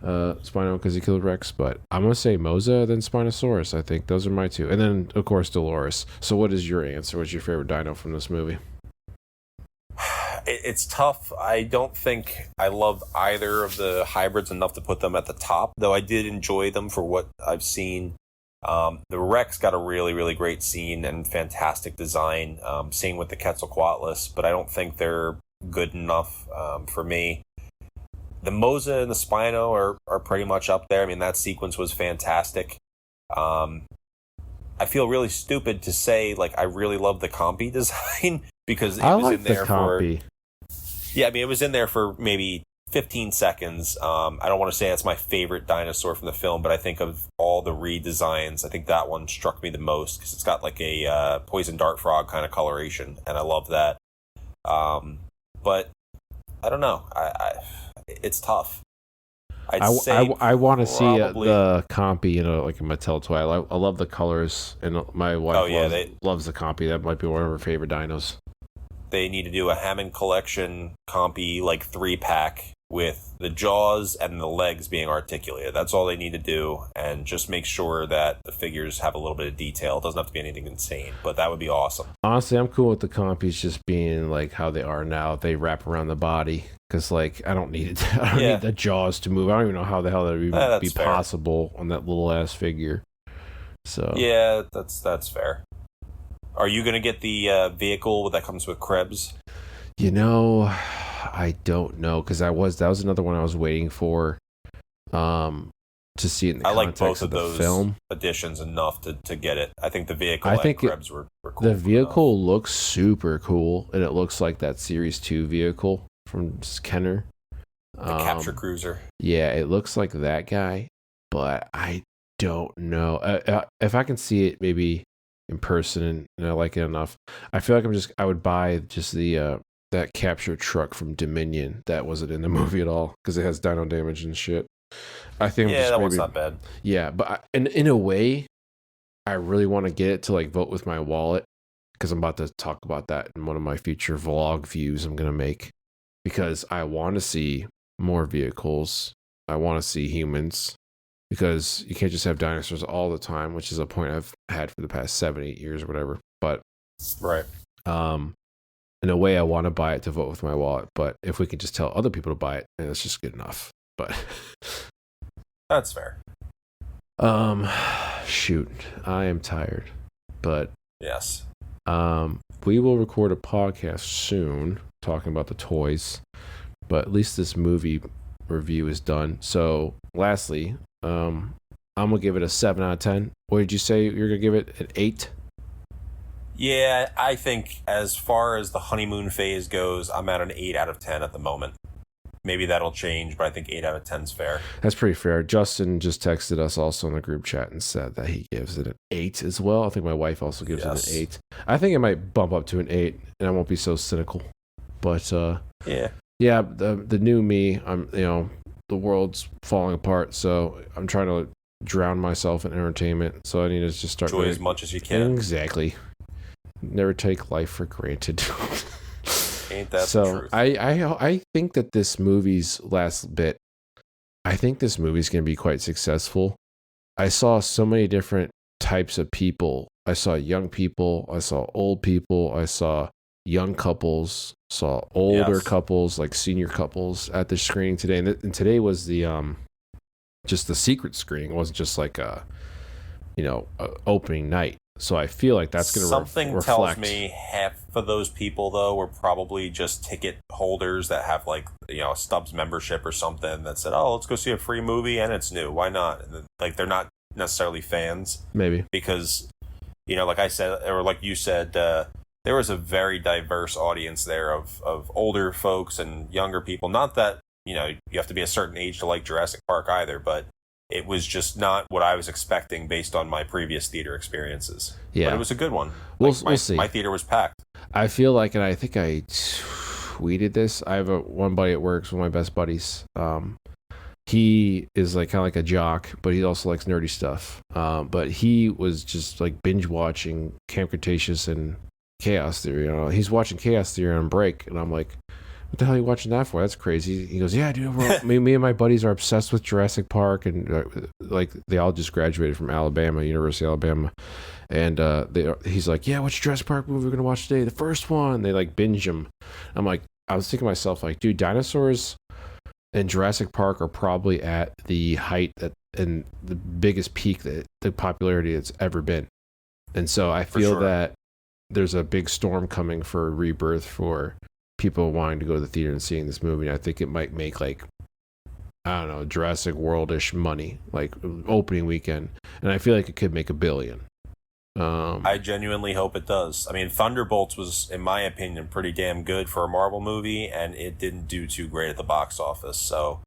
Spino because he killed Rex. But I'm gonna say Mosa then Spinosaurus. I think those are my two, and then of course Dolores. So what is your answer? What's your favorite dino from this movie? It's tough. I don't think I love either of the hybrids enough to put them at the top, though I did enjoy them for what I've seen. The Rex got a really, really great scene and fantastic design. Same with the Quetzalcoatlus, but I don't think they're good enough for me. The Mosa and the Spino are pretty much up there. I mean, that sequence was fantastic. I feel really stupid to say, like, I really love the Compy design because it was in there for... Yeah, I mean, it was in there for maybe 15 seconds. I don't want to say that's my favorite dinosaur from the film, but I think of all the redesigns, I think that one struck me the most because it's got like a poison dart frog kind of coloration, and I love that. But I don't know. It's tough. I want to see the Compy in like a Mattel toy. I love the colors, and my wife loves the Compy. That might be one of her favorite dinos. They need to do a Hammond Collection Compy like 3-pack with the jaws and the legs being articulated. That's all they need to do, and just make sure that the figures have a little bit of detail. It doesn't have to be anything insane, but that would be awesome. Honestly, I'm cool with the Compies just being like how they are now. They wrap around the body because, like, I don't need it. I don't need the jaws to move. I don't even know how the hell that would be fair. possible on that little ass figure. So yeah, that's fair. Are you gonna get the vehicle that comes with Krebs? You know, I don't know because that was another one I was waiting for, to see it in the I like context both of the those film. additions enough to get it. I think the vehicle I and think Krebs were cool. The vehicle looks super cool, and it looks like that Series 2 vehicle from Kenner. The capture cruiser. Yeah, it looks like that guy, but I don't know. If I can see it maybe in person and I like it enough, I feel like I would buy just the that capture truck from Dominion that wasn't in the movie at all because it has dino damage and shit. I think that one's not bad. Yeah, but in a way, I really want to get it to like vote with my wallet because I'm about to talk about that in one of my future vlog views I'm gonna make because I want to see more vehicles. I want to see humans because you can't just have dinosaurs all the time, which is a point I've had for the past 7-8 years or whatever. But right, in a way, I want to buy it to vote with my wallet. But if we can just tell other people to buy it, then it's just good enough. But that's fair. Shoot, I am tired, but yes, we will record a podcast soon talking about the toys, but at least this movie review is done. So lastly, I'm gonna give it a 7 out of 10. What did you say you're gonna give it? An 8? Yeah, I think as far as the honeymoon phase goes, I'm at an 8 out of 10 at the moment. Maybe that'll change, but I think 8 out of 10 is fair. That's pretty fair. Justin just texted us also in the group chat and said that he gives it an 8 as well. I think my wife also gives it an 8. I think it might bump up to an 8, and I won't be so cynical. But yeah, the new me, the world's falling apart, so I'm trying to drown myself in entertainment. So I need to just start enjoy as much as you can. Exactly. Never take life for granted. Ain't that so the truth? I think that this movie's last bit, I think this movie's going to be quite successful. I saw so many different types of people. I saw young people. I saw old people. I saw young couples. Saw older couples, like senior couples at the screening today. And today was the just the secret screening. It wasn't just like a opening night. So I feel like that's going to something tells me half of those people though were probably just ticket holders that have like a Stubbs membership or something that said, "Oh, let's go see a free movie and it's new. Why not?" And then, like they're not necessarily fans, maybe because like I said or like you said, there was a very diverse audience there of older folks and younger people. Not that you have to be a certain age to like Jurassic Park either, but it was just not what I was expecting based on my previous theater experiences. Yeah. But it was a good one. We'll see. My theater was packed. I feel like, and I think I tweeted this, I have one buddy at work, one of my best buddies. He is like kind of like a jock, but he also likes nerdy stuff. But he was just like binge watching Camp Cretaceous and Chaos Theory. He's watching Chaos Theory on break, and I'm like, what the hell are you watching that for? That's crazy. He goes, yeah, dude, me and my buddies are obsessed with Jurassic Park, and like they all just graduated from Alabama, University of Alabama, and he's like, yeah, what's Jurassic Park movie we're gonna watch today? The first one. They like binge them. I was thinking to myself, like, dude, dinosaurs and Jurassic Park are probably at the height and the biggest peak that the popularity it's ever been, and so I feel that there's a big storm coming for Rebirth for people wanting to go to the theater and seeing this movie. And I think it might make like, I don't know, Jurassic World-ish money, like opening weekend. And I feel like it could make $1 billion. I genuinely hope it does. I mean, Thunderbolts was, in my opinion, pretty damn good for a Marvel movie, and it didn't do too great at the box office. So,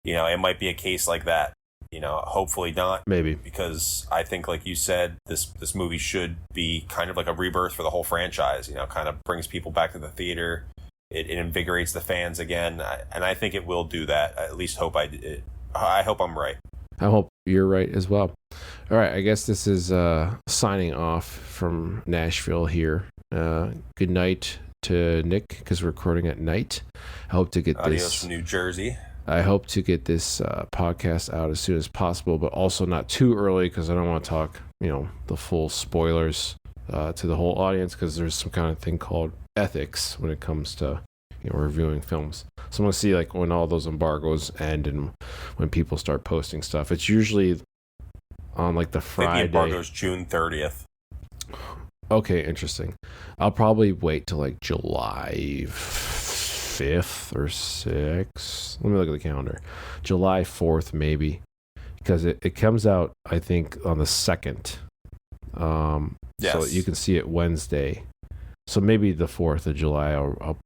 it might be a case like that. Hopefully not. Maybe. Because I think, like you said, this movie should be kind of like a rebirth for the whole franchise. Kind of brings people back to the theater. It invigorates the fans again, and I think it will do that. I at least hope I hope I'm right. I hope you're right as well. All right, I guess this is signing off from Nashville here. Good night to Nick, because we're recording at night. I hope to get Adios from New Jersey. I hope to get this podcast out as soon as possible, but also not too early because I don't want to talk, the full spoilers to the whole audience, because there's some kind of thing called ethics when it comes to reviewing films. So I'm gonna see like when all those embargoes end and when people start posting stuff. It's usually on like the I think the Friday. embargo's June 30th. Okay, interesting. I'll probably wait till like July 5th or 6th. Let me look at the calendar. July 4th, maybe. Because it comes out, I think, on the 2nd. Yes. So you can see it Wednesday. So maybe the 4th of July, I'll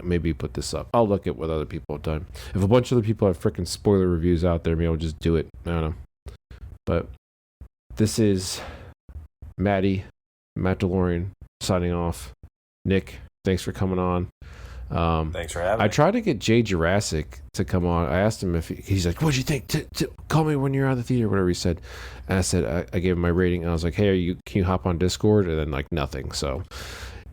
maybe put this up. I'll look at what other people have done. If a bunch of other people have freaking spoiler reviews out there, maybe I'll just do it. I don't know. But this is Matt DeLorean, signing off. Nick, thanks for coming on. Thanks for having me. I tried to get JURASSIC to come on. I asked him if he's like, "What'd you think? Call me when you're out of the theater," whatever he said. And I said, I gave him my rating. And I was like, "Hey, can you hop on Discord?" And then like nothing. So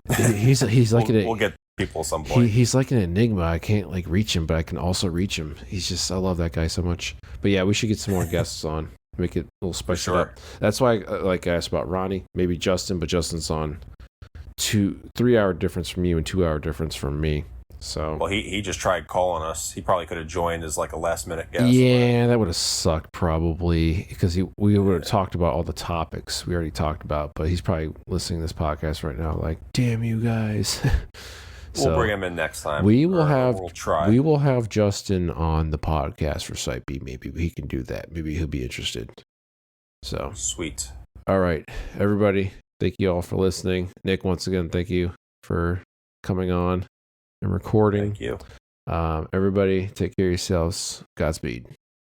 he's like we'll get people at some point. he's like an enigma. I can't like reach him, but I can also reach him. I love that guy so much. But yeah, we should get some more guests on. Make it a little special. Sure. That's why I asked about Ronnie, maybe Justin, but Justin's on 3 hour difference from you and 2 hour difference from me. So Well, he just tried calling us. He probably could have joined as like a last minute guest. yeah, that would have sucked probably because we would have talked about all the topics we already talked about. But he's probably listening to this podcast right now, like, damn you guys. We'll bring him in next time. We'll try. We will have Justin on the podcast for Site B. Maybe he can do that. Maybe he'll be interested. So Sweet. all right, everybody. Thank you all for listening. Nick, once again, thank you for coming on and recording. Thank you. Everybody, take care of yourselves. Godspeed.